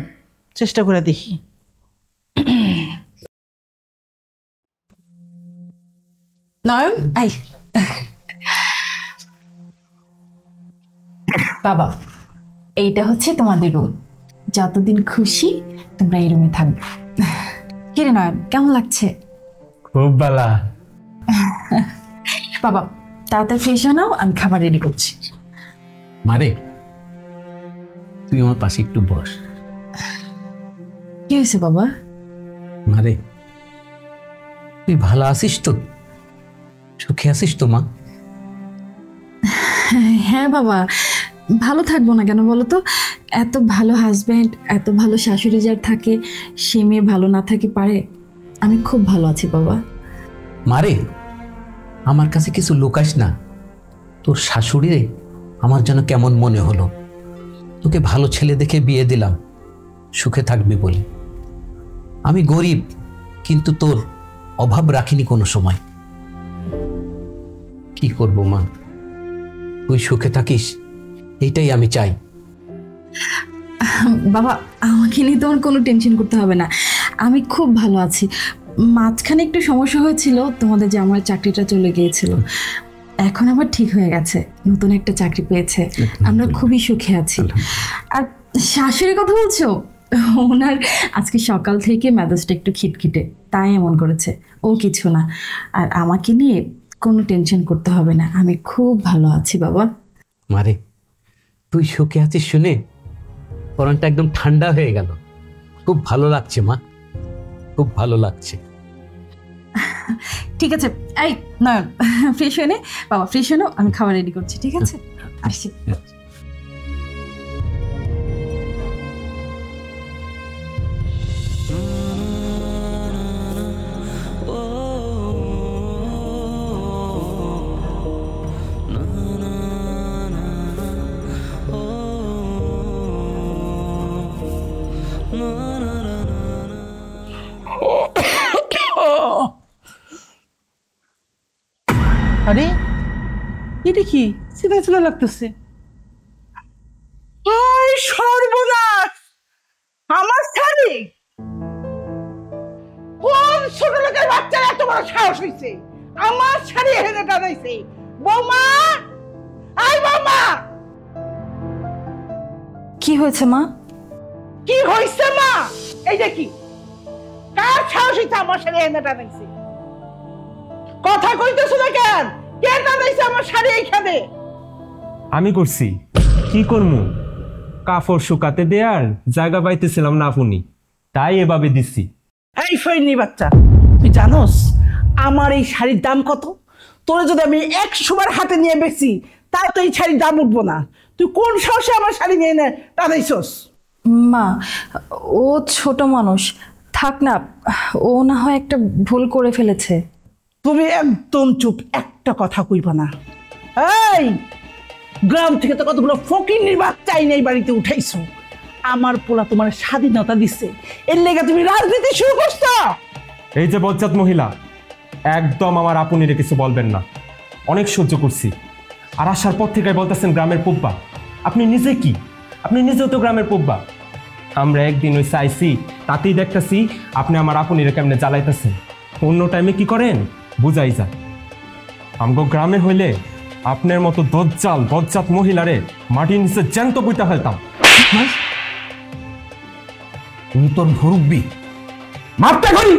চেষ্টা করে দেখি। নয়ন, আই বাবা, এইটা হচ্ছে তোমাদের রুম। যতদিন খুশি তোমরা এই রুমে থাকবে। কিরে নয়ন, কেমন লাগছে? খুব ভালো। বাবা তাড়াতাড়ি ফ্রেশ হয়ে নাও, আমি খাবার রেডি করছি। মারে, তুই আমার পাশে একটু বস। কি হয়েছে বাবা? মারে, তুই ভালো আছিস তো? সুখে আছিস তো মা? হ্যাঁ বাবা, ভালো থাকবো না কেন বলো তো? এত ভালো হাজব্যান্ড, এত ভালো শাশুড়ি যার থাকে, সে মেয়ে ভালো না থাকে পারে? আমি খুব ভালো আছি বাবা। মারে, আমার কাছে কিছু লুকাস না। তোর শাশুড়ি আমার যেন কেমন মনে হলো। তোকে ভালো ছেলে দেখে বিয়ে দিলাম সুখে থাকবি বলে। আমি গরিব, কিন্তু তোর অভাব রাখিনি কোনো সময়। কি করব মা, তুই সুখে থাকিস, এইটাই আমি চাই। বাবা আমাকে নিয়ে তোমার কোনো টেনশন করতে হবে না, আমি খুব ভালো আছি। মাঝখানে একটু সমস্যা হয়েছিল, তোমাদের যে আমার চাকরিটা চলে গিয়েছিল, এখন আবার ঠিক হয়ে গেছে, নতুন একটা চাকরি পেয়েছে, আমরা খুবই সুখে আছি। আর শাশুড়ির কথা বলছো, ওনার আজকে সকাল থেকে মেজাজটা একটু খিটখিটে, তাই এমন করেছে, ও কিছু না। আর আমাকে নিয়ে কোনো টেনশন করতে হবে না, আমি খুব ভালো আছি বাবা। মারে, তুই সুখে আছিস শুনে পরানটা একদম ঠান্ডা হয়ে গেল। খুব ভালো লাগছে মা, খুব ভালো লাগছে। ঠিক আছে, এই নয়ন ফ্রেশ হয়ে নে বাবা, ফ্রেশ হয়ে নাও, আমি খাবার রেডি করছি। ঠিক আছে, আসছি। আরে এটা কি চিনা চিনা লাগতেছে? সর্বনাশ, আমার শাড়ি! কোন ছোট লোকের বাচ্চার এত বড় সাহস হয়েছে আমার শাড়ি এনে টানাইছে? বৌমা, আই বৌমা! কি হয়েছে মা? কি হয়েছে মা? এইটা কি? কার সাহস হয়েছে আমার শাড়ি এনে টানাইছে? কথা কইতেছো না কেন? কে টানাইছে আমার শাড়ি এইখানে? আমি করছি। কি করমু? কাপড় শুকাতে দেয়ার জায়গা পাইতেছিলাম না আপনি, তাই এভাবে দিছি। এই ফইনি বাচ্চা, তুই জানোস আমার এই শাড়ির দাম কত? তোরে যদি আমি 100 বার হাতে নিয়ে বেচি তাও তো এই শাড়ির দাম উঠবো না। তুই কোন সাহসে আমার শাড়ি নিয়ে এনে টানাইছস? মা, ও ছোট মানুষ, থাক না, ও না হয় একটা ভুল করে ফেলেছে। তুমি একদম চুপ, একটা কথা কইবা না। এই গ্রাম থেকে তো কতগুলো ফকিন্নির বাচ্চাই নেই বাড়িতে উঠাইছো, আমার পোলা তোমার স্বাধীনতা দিচ্ছে, এর লেগে তুমি রাজনীতি শুরু করছো? এই যে বজ্জাত মহিলা, একদম আমার আপুনিরে কিছু বলবেন না, অনেক সহ্য করছি। আর আসার পর থেকে বলতেছেন গ্রামের পুব্বা। আপনি নিজে কি? আপনি নিজেও তো গ্রামের পুব্বা। আমরা একদিন ওই চাইছি, তাতেই দেখতেছি আপনি আমার আপুনিরে কেমনে জ্বালাইতেছেন। অন্য টাইমে কি করেন বুঝাই যায়। আমগো গ্রামে হইলে আপনার মতো দজ্জাল বজ্জাত মহিলারে মাটির নিচে জ্যান্ত বইতে ফেলতাম। তুই তোর মুরব্বি, মাপতে করি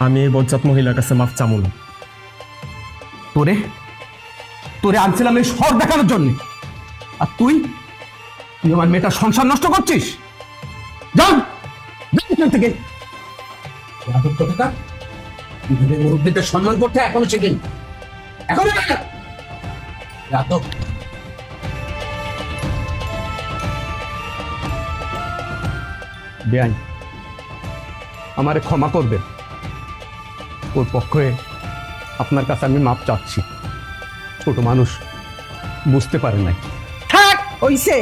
আমি এই বজ্জাত মহিলার কাছে মাফ চামু না। তোরে আনছিলাম এই শখ দেখানোর জন্য, আর তুই তুই আমার মেয়েটার সংসার নষ্ট করছিস। যাও এখান থেকে। মুরব্বীদের সম্মান করতে এখনো শিখেন, এখনো বেআইন আমারে ক্ষমা করবে, ওর পক্ষে আপনার কাছে আমি মাপ চাচ্ছি। ছোট মানুষ বুঝতে পারে নাই। থাক হইছে,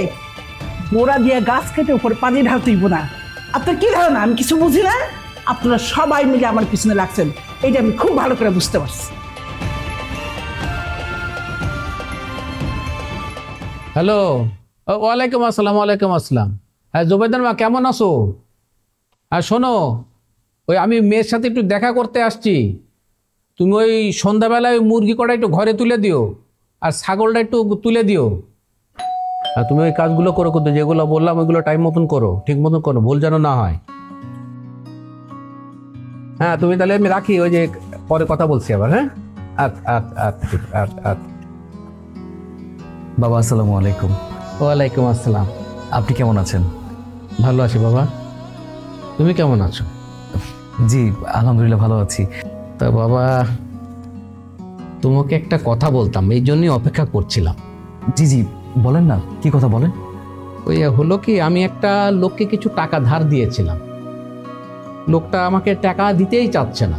মোড়া দিয়ে গাছ কেটে উপরে পানি ঢালতেইব না। আপনার কি ধারণা আমি কিছু বুঝি না? আপনারা সবাই মিলে আমার পিছনে লাগছেন, এটা আমি খুব ভালো করে বুঝতে পারছি। হ্যালো, ওয়ালাইকুম আসসালাম। ওয়ালাইকুম আসসালাম। হ্যাঁ জুবেদার মা, কেমন আছো? আর শোনো, ওই আমি মেয়ের সাথে একটু দেখা করতে আসছি। তুমি ওই সন্ধ্যাবেলায় মুরগি কটা একটু ঘরে তুলে দিও, আর ছাগলটা একটু তুলে দিও। আর তুমি ওই কাজগুলো করো, করতে যেগুলো বললাম ওইগুলো টাইম মতন করো, ঠিক মতন করো, ভুল যেন না হয়। হ্যাঁ তুমি তাহলে আমি রাখি, ওই যে পরে কথা বলছি আবার। হ্যাঁ বাবা আসসালামু আলাইকুম। ওয়ালাইকুম আসসালাম। আপনি কেমন আছেন? ভালো আছি বাবা, তুমি কেমন আছো? জি আলহামদুলিল্লাহ ভালো আছি। তা বাবা, তোমাকে একটা কথা বলতাম, এই জন্যই অপেক্ষা করছিলাম। জি জি বলেন না, কি কথা বলেন। ওই হলো কি, আমি একটা লোককে কিছু টাকা ধার দিয়েছিলাম, লোকটা আমাকে টাকা দিতেই চাচ্ছে না।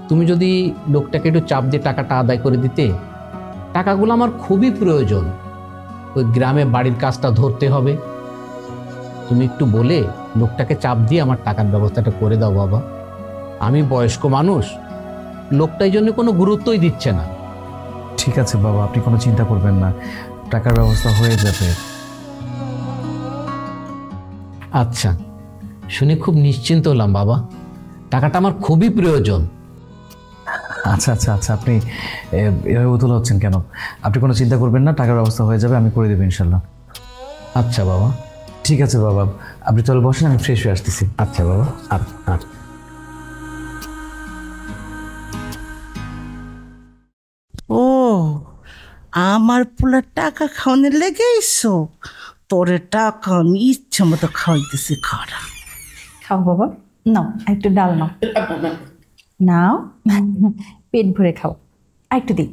তুমি যদি লোকটাকে একটু চাপ দিয়ে টাকাটা আদায় করে দিতে, টাকাগুলো আমার খুবই প্রয়োজন। ওই গ্রামে বাড়ির কাজটা ধরতে হবে, তুমি একটু বলে লোকটাকে চাপ দিয়ে আমার টাকার ব্যবস্থাটা করে দাও বাবা। আমি বয়স্ক মানুষ, লোকটা এই জন্য কোনো গুরুত্বই দিচ্ছে না। ঠিক আছে বাবা, আপনি কোনো চিন্তা করবেন না, টাকার ব্যবস্থা হয়ে যাবে। আচ্ছা, শুনে খুব নিশ্চিন্ত হলাম বাবা, টাকাটা আমার খুবই প্রয়োজন। আচ্ছা আচ্ছা আচ্ছা, আপনি এভাবে উতলা হচ্ছেন কেন? আপনি কোনো চিন্তা করবেন না, টাকার ব্যবস্থা হয়ে যাবে, আমি করে দেবো ইনশাল্লাহ। আচ্ছা বাবা। ঠিক আছে বাবা, আপনি তাহলে বসেন, আমি ফ্রেশ হয়ে আসতেছি। আচ্ছা বাবা। আচ্ছা। ও আমার পোলা টাকা খাওয়ানোর লেগেইছো, তোরে টাকা আমি ইচ্ছা মতো খাওয়াইতেছি, খাওয়া। খাও বাবা, নাও একটু ডাল নাও, নাও পেট ভরে খাও, আর একটু দিই।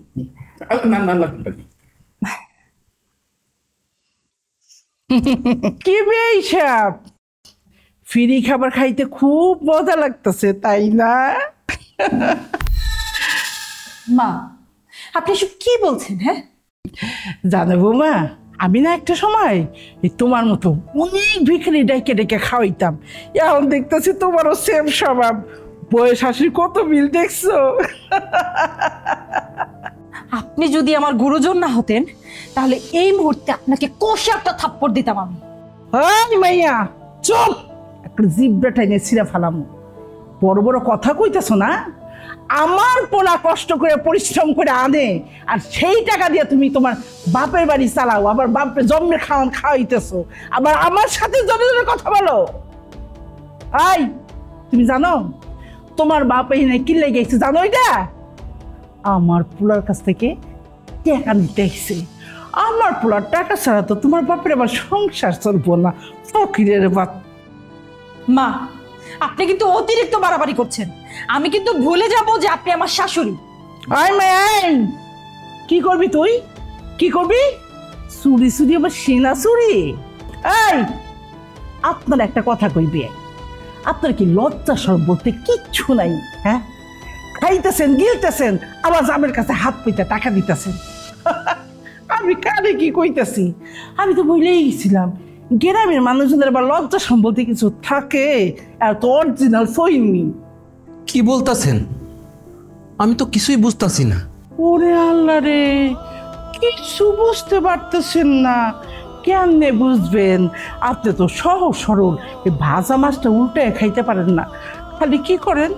কি বেইসাব, ফ্রি খাবার খাইতে খুব মজা লাগতেছে তাই না? মা আপনি সব কি বলছেন? হ্যাঁ জানো বৌমা, আমি না একটা সময় এই তোমার মতো অনেক ভিখারি ডেকে ডেকে খাওয়াইতাম, এখন দেখতেছি তোমারও সেম স্বভাব। বয়স হাসির কত মিল দেখছো? আপনি যদি আমার গুরুজন না হতেন, তাহলে এই মুহূর্তে আপনাকে কষে একটা থাপ্পড় দিতাম আমি। হাই মাইয়া চুপ, একটা জিব্বা টাইনে ছিঁড়ে ফেলাম। বড় বড় কথা কইতেছো না? আমার পোলা কষ্ট করে পরিশ্রম করে আনে, আর সেই টাকা দিয়ে তুমি তোমার বাপের বাড়ি চালাও, আবার বাপের জন্মে খাওয়াইতেছো, আবার আমার সাথে জোরে জোরে কথা বলো। আই তুমি জানো তোমার বাপ এখানে কি লেগে গেছে জানো? এটা আমার পোলার কাছ থেকে টাকা নিতে এসেছে। আমার পোলার টাকা ছাড়া তো তোমার বাপের আবার সংসার চলবো না, ফকিরের বাপ। মা আপনি কিন্তু অতিরিক্ত বাড়াবাড়ি করছেন, আমি কিন্তু ভুলে যাব যে আপনি আমার শাশুড়ি। আয় মাই, কি করবি তুই? কি করবি? চুরি চুরি আবার সেনা চুরি? এই আপনার একটা কথা কইবে, আপনার কি লজ্জা সরম বলতে কিচ্ছু নাই? হ্যাঁ, খাইতেছেন গিলতেছেন, আবার জামের কাছে হাত পেতে টাকা দিতেছেন। আমি কারে কি কইতেছি? আমি তো বলেই গেছিলাম, গ্রামের মানুষজনের আবার লজ্জা সম্বলতে কিছু থাকে, আর তো অরিজিনাল সইনি। কি বলতাছেন? আমি তো কিছুই বুঝতাছি না। ওরে আল্লাহ রে, কিছু বুঝতে পারতেছেন না? কেমনে বুঝবেন? আপনি তো সহজ সরল, এই ভাজা মাছটা উল্টে খাইতে পারেন না, খালি কি করেন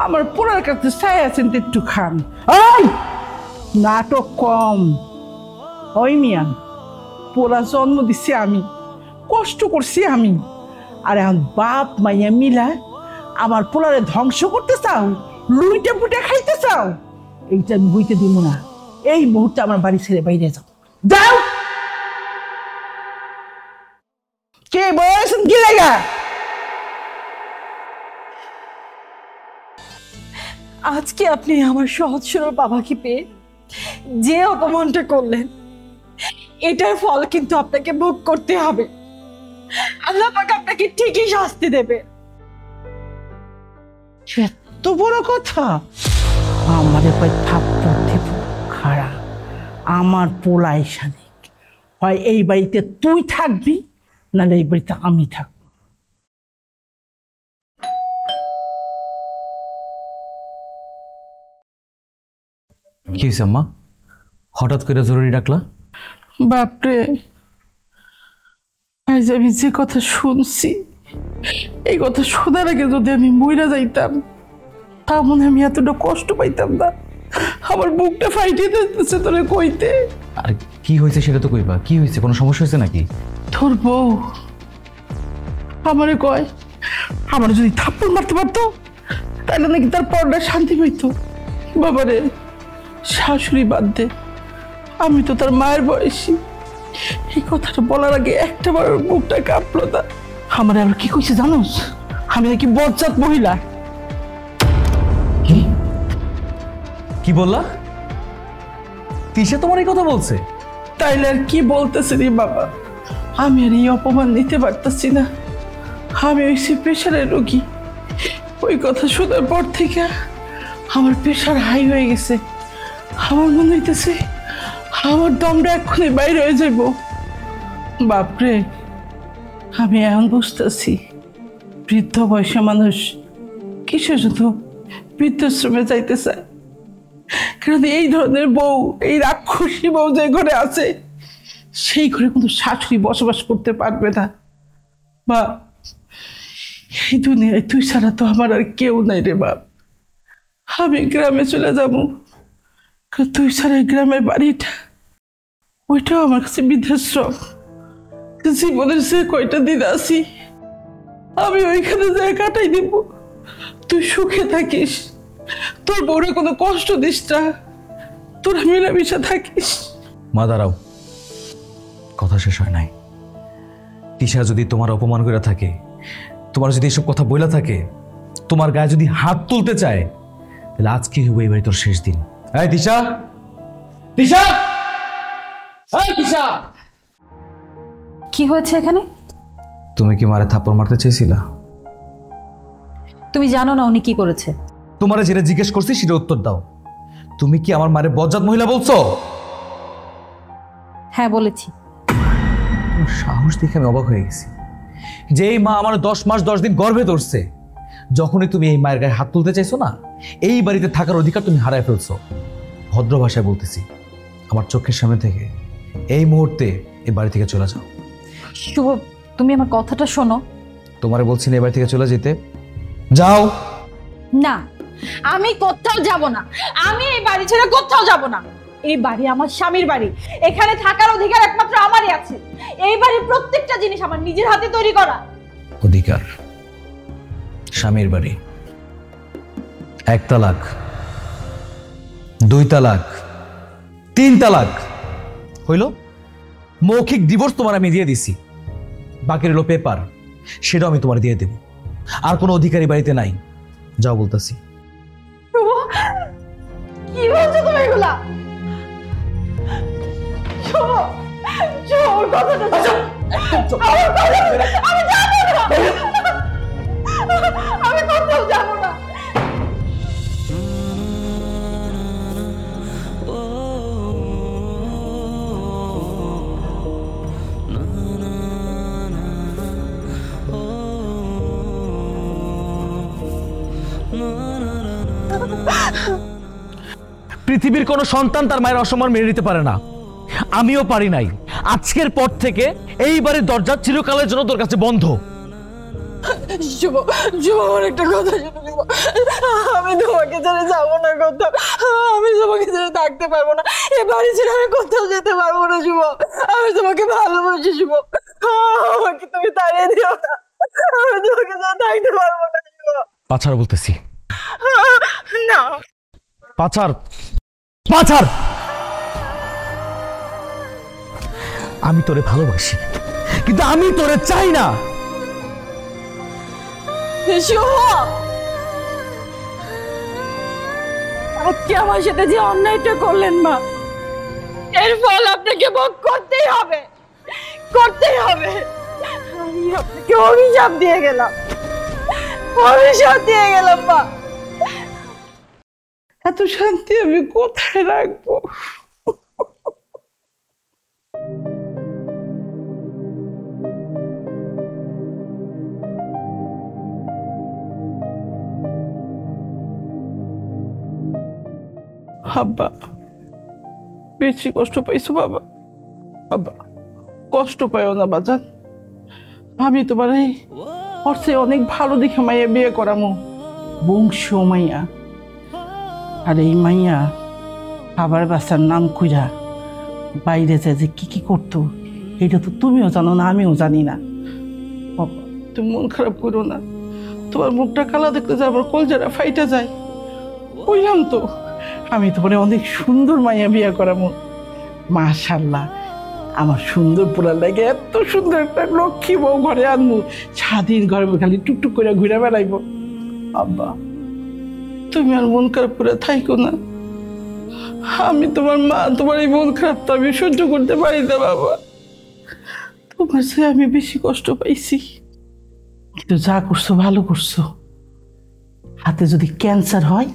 আমার পোড়ার কাছে চাই আছেন তো একটু খান। ওই নাটক কম। ওই মিয়া, পোড়া জন্ম দিচ্ছি আমি, কষ্ট করছি আমি, আর এখন বাপ মাইয়া মিলা আমার পোলারে ধ্বংস করতে চাও, লুইটে পুটে খাইতে চাও? এইটা আমি হইতে দিব না। এই মুহূর্তে আমার বাড়ি ছেড়ে বাইরে যাও, যাও। কে বলেছেন কি লাগা? আজকে আপনি আমার সহজ সরল বাবাকে পেয়ে যে অপমানটা করলেন, এটার ফল কিন্তু আপনাকে ভোগ করতে হবে। আল্লাহ পাক আপনাকে ঠিকই শাস্তি দেবে। এত বড় কথা? আমাদের কয় থাপ্পড় দেব খাড়া, আমার পোলাই শানিক। হয় এই বাড়িতে তুই থাকবি, নাহলে এই বাড়িতে আমি থাকবো। কি হয়েছে আম্মা, হঠাৎ করে জরুরি ডাকলা? বাপরে, আজ আমি যে কথা শুনছি, এই কথা শোনার আগে যদি আমি মইরা যাইতাম, তা মনে আমি এতটা কষ্ট পাইতাম না। আমার বুকটা ফাইটে যাচ্ছে তোরে কইতে। আর কি হয়েছে সেটা তো কইবা। কি হয়েছে, কোনো সমস্যা হয়েছে নাকি? তোর বউ আমারে কয় আমার যদি থাপ্পড় মারতে পারতো তাহলে নাকি তার পরটা শান্তি পাইতো। বাবারে, শাশুড়ি বাদ দে, আমি তো তার মায়ের বয়সী। এই কথাটা বলার আগে একটা বার বুকটা কাঁপলো না। আমার আবার কি কইছে জানোস? আমি নাকি বজ্জাত মহিলা। কি কি বললা? তিশা তোমার এই কথা বলছে? তাইলে আর কি বলতেছে রে বাবা, আমি আর এই অপমান নিতে পারতেছি না। আমি হইছি প্রেশারের রোগী। ওই কথা শোনার পর থেকে আমার প্রেশার হাই হয়ে গেছে। আমার মনে হইতেছে আমার দমটা এক্ষুনি বাইরে হয়ে যাইব। বাপরে, আমি এখন বুঝতেছি বৃদ্ধ বয়সে মানুষ কিসের জন্য বৃদ্ধাশ্রমে যাইতে চায়। কারণ এই ধরনের বউ, এই রাক্ষসী বউ যে ঘরে আছে, সেই ঘরে কিন্তু শাশুড়ি বসবাস করতে পারবে না। বা এই দুনিয়ায় তুই ছাড়া তো আমার আর কেউ নাই রে বাপ। আমি গ্রামে চলে যাবো, তুই ছাড়া গ্রামের বাড়িটা, ওইটাও আমার কাছে বৃদ্ধাশ্রম। জীবনের সে কয়টা দিন আসি, আমি ওইখানে যাই কাটাই দিব। তুই সুখে থাকিস, তোর বউরে কোনো কষ্ট দিস না, তোরা মিলেমিশে থাকিস। মা দাঁড়াও, কথা শেষ হয় নাই। তিশা যদি তোমার অপমান করে থাকে, তোমার যদি এসব কথা বইলা থাকে, তোমার গায়ে যদি হাত তুলতে চায়, তাহলে আজকে হইব এই বাড়ি তোর শেষ দিন। এই তিশা, তিশা, এই তিশা! কি হয়েছে এখানে? তুমি কি মারে থাপ্পড় মারতে চেয়েছিলা? তুমি জানো না উনি কি করেছে? তোমারে যেটা জিজ্ঞেস করছি সেটা উত্তর দাও। তুমি কি আমার মারে বজ্জাত মহিলা বলছো? হ্যাঁ বলেছি। সাহস দেখে আমি অবাক হয়ে গেছি যে এই মা আমার 10 মাস 10 দিন গর্ভে ধরছে। যখনই তুমি এই মায়ের গায়ে হাত তুলতে চাইছো না, এই বাড়িতে থাকার অধিকার তুমি হারায় ফেলছো। ভদ্র ভাষায় বলতেছি, আমার চোখের সামনে থেকে এই মুহূর্তে এই বাড়ি থেকে চলে যাও। শুভ, তুমি আমার কথাটা শোনো। তোমারে বলছি না এই বাড়ি থেকে চলে যেতে। যাও। না, আমি কোথাও যাব না। আমি এই বাড়ি ছেড়ে কোথাও যাব না। এই বাড়ি আমার স্বামীর বাড়ি, এখানে থাকার অধিকার একমাত্র আমারই আছে। এই বাড়ির প্রত্যেকটা জিনিস আমার নিজের হাতে তৈরি করা। অধিকার? স্বামীর বাড়ি 1 তালাক, 2 তালাক, 3 তালাক হইল। মৌখিক ডিভোর্স তোমার আমি দিয়ে দিছি, বাকি রইল পেপার, সেটাও আমি তোমার দিয়ে দেব। আর কোনো অধিকারী বাড়িতে নাই। যাও বলতেছি। কি বলছো তুমি এগুলা? আমি কোথাও যাব না। পৃথিবীর কোনো সন্তান তার মায়ের অসম্মান মেনে নিতে পারে না, আমিও পারি নাই। আজকের পর থেকে এই বাড়ির দরজা চিরকালের জন্য তোর কাছে বন্ধ। শুভ, শুভ, আমার একটা কথা শুনে নিব। আমি তোমাকে ছেড়ে যাবো না কোথাও। আমি তোমাকে ছেড়ে থাকতে পারবো না। এ বাড়ি ছেড়ে আমি কোথাও যেতে পারবো না শুভ। আমি তোমাকে ভালোবাসি শুভ। আমাকে তুমি তাড়িয়ে দিও না। আমি তোমাকে ছেড়ে থাকতে পারবো না শুভ। পাছাড় বলতেছি। না, পাছাড়, পাছাড়। আমি তোরে ভালোবাসি, কিন্তু আমি তোরে চাই না। আজকে আমার সাথে যে অন্যায়টা করলেন মা, এর ফল আপনাকে ভোগ করতেই হবে, করতেই হবে। আমি আপনাকে অভিশাপ দিয়ে গেলাম, অভিশাপ দিয়ে গেলাম মা। এত শান্তি আমি কোথায় রাখবো? আব্বা, বেশি কষ্ট পাইছো বাবা? বাবা, কষ্ট পাইও না বাজান। আমি তোমার এই অর্থে অনেক ভালো দেখে মাইয়া বিয়ে করামো, বংশীয় মাইয়া। আর এই মাইয়া আবার বাচ্চার নাম কইরা বাইরে যায় যে কি কি করতো, এটা তো তুমিও জানো না, আমিও জানি না। বাবা, তুমি মন খারাপ করো না। তোমার মুখটা কালা দেখতে যায় আবার কলজারা ফাইটা যায়। কইলাম তো আমি তোমার অনেক সুন্দর মাইয়া বিয়ে করামো। মাশাআল্লাহ, আমার সুন্দর পোলার লাগে এত সুন্দর একটা লক্ষ্মী বউ ঘরে আনবো, স্বাধীন ঘরে খালি টুকটুক করে ঘুরে বেড়াইবো। আব্বা, তুমি আর মন খারাপ করে থাইকো না। আমি তোমার মা, তোমার এই মন খারাপ তো আমি সহ্য করতে পারি না বাবা। তোমার সে আমি বেশি কষ্ট পাইছি, কিন্তু যা করছো ভালো করছো। হাতে যদি ক্যান্সার হয়,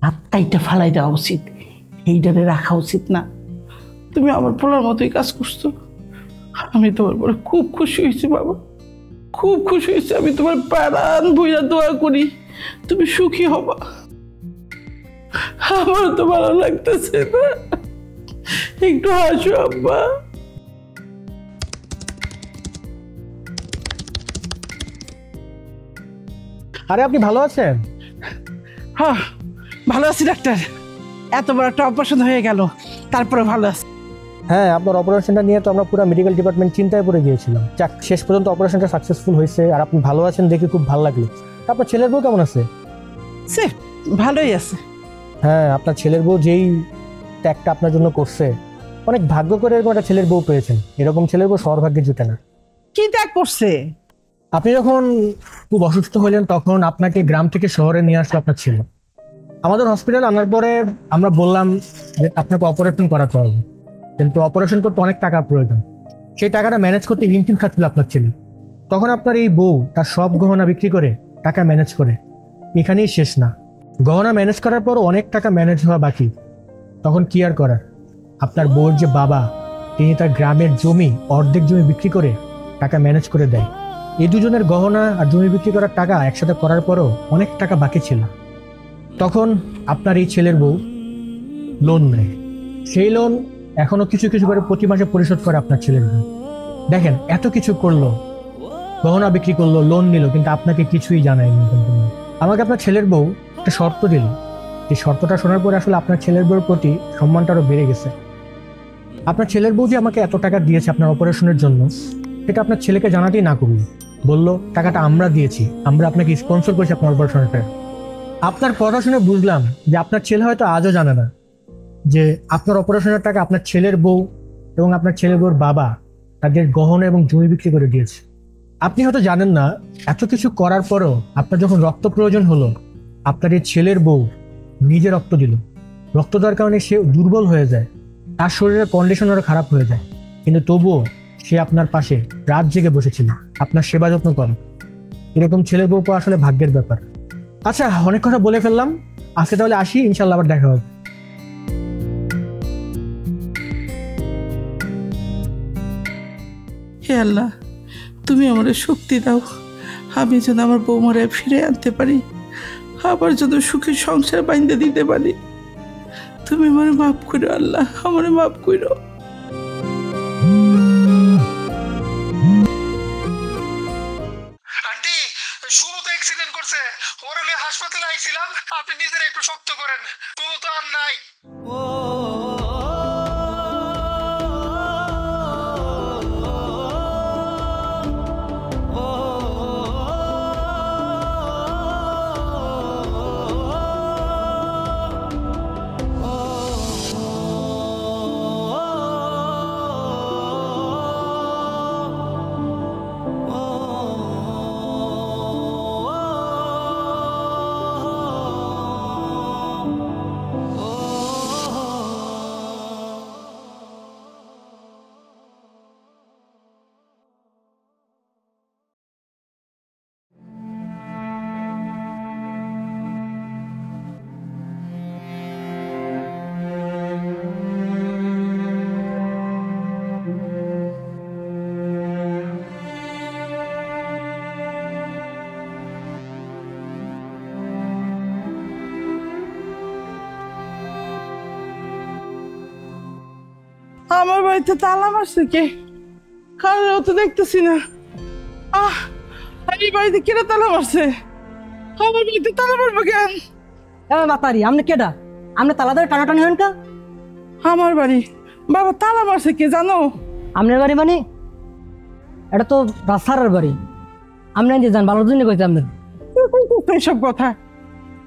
হাত কাইটা ফালাই দেওয়া উচিত, এইটারে রাখা উচিত না। তুমি আমার পোলার মতোই কাজ করছো। আমি তোমার পরে খুব খুশি হয়েছি বাবা, খুব খুশি হয়েছি। আমি তোমার প্রাণ ভুইয়া দোয়া করি তুমি সুখী হবা। আমার তো ভালো লাগতেছে না, একটু হাসো আব্বা। আরে আপনি ভালো আছেন? হ্যাঁ ভালো আছি ডাক্তার। এত বড় একটা অপারেশন হয়ে গেল, তারপরে ভালো আছি। হ্যাঁ, আপনার অপারেশনটা নিয়ে তো আমরা পুরো মেডিকেল ডিপার্টমেন্ট চিন্তায় পড়ে গিয়েছিলাম। যাক, শেষ পর্যন্ত অপারেশনটা সাকসেসফুল হয়েছে, আর আপনি ভালো আছেন দেখে খুব ভালো লাগলো। আপনার ছেলের বউ কেমন আছে? সে ভালোই আছে। হ্যাঁ, আপনার ছেলের বউ যেই ত্যাগটা আপনার জন্য করছে, অনেক ভাগ্য করে এরকম একটা ছেলের বউ পেয়েছেন। এরকম ছেলের বউ সবার ভাগ্যে জুটে না। কি ত্যাগ করছে? আপনি যখন খুব অসুস্থ হলেন তখন আপনাকে গ্রাম থেকে শহরে নিয়ে আসলো আপনার ছেলে। আমাদের হসপিটাল আনার পরে আমরা বললাম যে আপনাকে অপারেশন করাতে হবে, কিন্তু অপারেশন করতে অনেক টাকার প্রয়োজন। সেই টাকাটা ম্যানেজ করতে হিমশিম খাচ্ছিল আপনার ছেলে। তখন আপনার এই বউ তার সব গহনা বিক্রি করে টাকা ম্যানেজ করে। এখানেই শেষ না, গহনা ম্যানেজ করার পর অনেক টাকা ম্যানেজ হওয়া বাকি। তখন কি আর করার, আপনার বউর যে বাবা, তিনি তার গ্রামের জমি, অর্ধেক জমি বিক্রি করে টাকা ম্যানেজ করে দেয়। এই দুজনের গহনা আর জমি বিক্রি করার টাকা একসাথে করার পরও অনেক টাকা বাকি ছিল। তখন আপনার এই ছেলের বউ লোন নেয়। সেই লোন এখনো কিছু কিছু করে প্রতি মাসে পরিশোধ করে আপনার ছেলের বউ। দেখেন, এত কিছু করলো, গহনা বিক্রি করলো, লোন নিল, কিন্তু আপনাকে কিছুই জানায়নি। আমাকে আপনার ছেলের বউ একটা শর্ত দিল। এই শর্তটা শোনার পরে আসলে আপনার ছেলের বউর প্রতি সম্মানটা আরো বেড়ে গেছে। আপনার ছেলের বউ যে আমাকে এত টাকা দিয়েছে আপনার অপারেশনের জন্য, সেটা আপনার ছেলেকে জানাতেই না করুন। বললো টাকাটা আমরা দিয়েছি, আমরা আপনাকে স্পন্সর করেছি আপনার অপারেশনটা। আপনার কথা শুনে বুঝলাম যে আপনার ছেলে হয়তো আজও জানে না যে আপনার অপারেশনের টাকা আপনার ছেলের বউ এবং আপনার ছেলের বউর বাবা তাদের গহনা এবং জমি বিক্রি করে দিয়েছে। আপনি হয়তো জানেন না, এত কিছু করার পরও আপনার যখন রক্ত প্রয়োজন হলো, আপনার এই ছেলের বউ নিজে রক্ত দিল। রক্ত দেওয়ার কারণে সে দুর্বল হয়ে যায়, তার শরীরের কন্ডিশন আরো খারাপ হয়ে যায়, কিন্তু তবুও সে আপনার পাশে রাত জেগে বসেছিল, আপনার সেবা যত্ন করে। এরকম ছেলের বউ পাওয়া আসলে ভাগ্যের ব্যাপার। আচ্ছা, অনেক কথা বলে ফেললাম, আজকে তাহলে আসি, ইনশাল্লাহ আবার দেখা হবে। হে আল্লাহ, তুমি আমার শক্তি দাও, আমি যেন আমার বৌমারে ফিরে আনতে পারি, আবার যেন সুখী সংসার বাইন্ধে দিতে পারি। তুমি আমার মাফ করো আল্লাহ, আমার মাফ করো। আন্টি, শুভ তো অ্যাক্সিডেন্ট করছে, ওরে নিয়ে হাসপাতালে আইছিলাম। আপনি নিজেরা একটু শক্ত করেন, শুভ তো আর নাই। আমার বাড়িতে তালা মারছে কে? কারো তো দেখতেছি না। এই বাড়িতে কেটে তালা মারছে? আমার বাড়িতে তালা মারবো কেন? মাতারি আপনি কেডা? আপনি তালা ধরে টানাটানি হন কা? আমার বাড়ি বাবা তালা মারছে কে জানো? আপনার বাড়ি মানে? এটা তো রাস্তার বাড়ি। আপনি যে যান ভালোর জন্য কইতে আপনার এইসব কথা।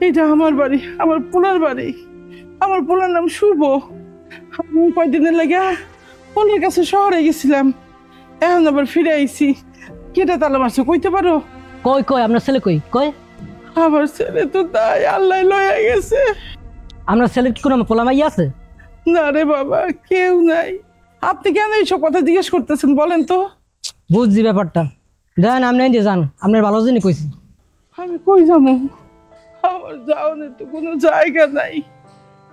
এটা আমার বাড়ি, আমার পোলার বাড়ি। আমার পোলার নাম শুভ। আমি কয়দিনের লাগে পোলার কাছে শহরে গেছিলাম, এখন আবার ফিরে আইছি। কেটে তালা মারছে কইতে পারো? কই কই আপনার ছেলে কই? কই আমার ছেলে তো তাই আল্লাহ লয়ে গেছে। আপনার ছেলের কি কোনো পোলা মাইয়া আছে? না রে বাবা, কেউ নাই। আপনি কেন এইসব কথা জিজ্ঞেস করতেছেন বলেন তো? বুঝছি ব্যাপারটা। যান আপনি যে যান, আপনার ভালোর জন্য কইছি। আমি কই যাবো? আমার যাওয়ার তো কোনো জায়গা নাই।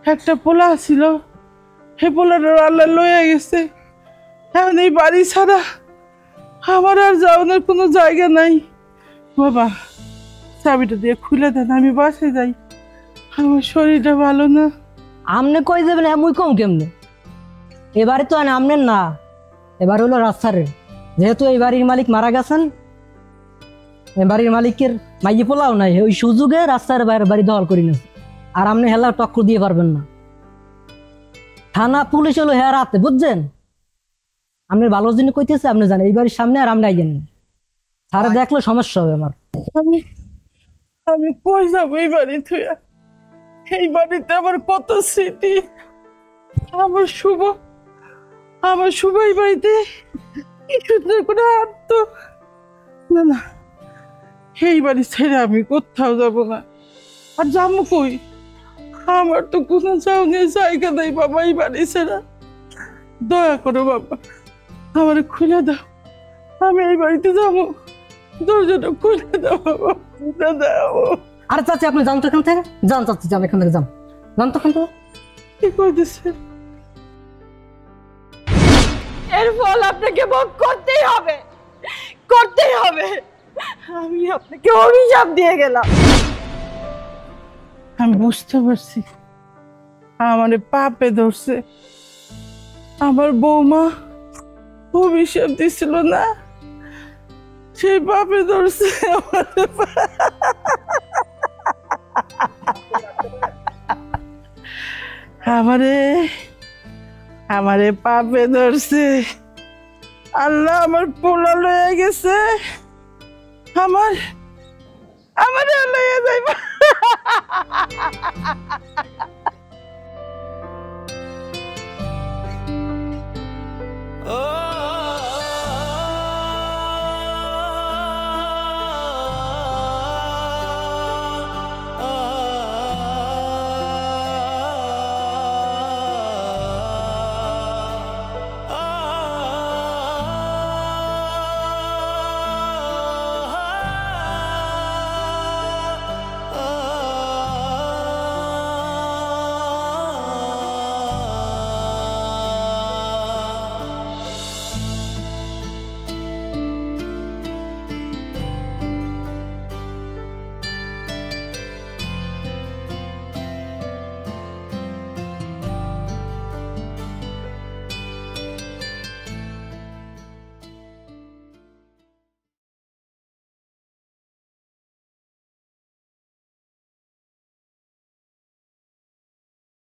একটা পোলা ছিল, হে পোলাটা আল্লাহ লয়ে গেছে। এখন এই বাড়ি ছাড়া আমার আর যাওয়ার কোনো জায়গা নাই। বাবা চাবিটা দিয়ে খুলে দেন, আমি বাসে যাই। আমার শরীরটা ভালো না। আপনি কই যাবেন এমন কম কেমনে? এবারে তো আপনার না, এবার হলো রাস্তারের। যেহেতু এই বাড়ির মালিক মারা গেছেন, এই বাড়ির মালিকের মাইয়ে পোলাও নাই, ওই সুযোগে রাস্তার বাইরে বাড়ি দখল করি না। আর আপনি হেলা টক্কর দিয়ে পারবেন না। থানা পুলিশ হলো হ্যাঁ রাতে, বুঝছেন? আপনি ভালোর জন্য কইতেছে, আপনি জানেন এই বাড়ির সামনে আর আপনি আইয়েন না। সারা দেখলে সমস্যা হবে আমার। আমি কই যাবো এই বাড়ি থুয়া? এই বাড়িতে আমার কত স্মৃতি। আমার শুভ এই বাড়িতে কি সুন্দর করে হাঁটতো। না না, এই বাড়ি ছেড়ে আমি কোথাও যাব না। আর যাবো কই? আমার তো কোনো যাওয়ার জায়গা নেই বাবা এই বাড়ি ছাড়া। দয়া করো বাবা, আমার খুলে দাও, আমি এই বাড়িতে যাবো। দরজাটা খুলে দাও বাবা, খুলে দাও। আরে চাচি আপনি যান তো এখান থেকে, যান চাচি যান, এখান থেকে যান, যান তো এখান থেকে। কি করতেছে? এর ফল আপনাকে ভোগ করতেই হবে, করতেই হবে। আমি আপনাকে অভিশাপ দিয়ে গেলাম। আমি বুঝতে পারছি আমার পাপে ধরছে। আমার বৌমা অভিশাপ দিছিল না, সেই পাপে ধরছে আমারে পাপে ধরছে। আল্লাহ আমার পোলা লয়ে গেছে। আমার লয়ে যাইবা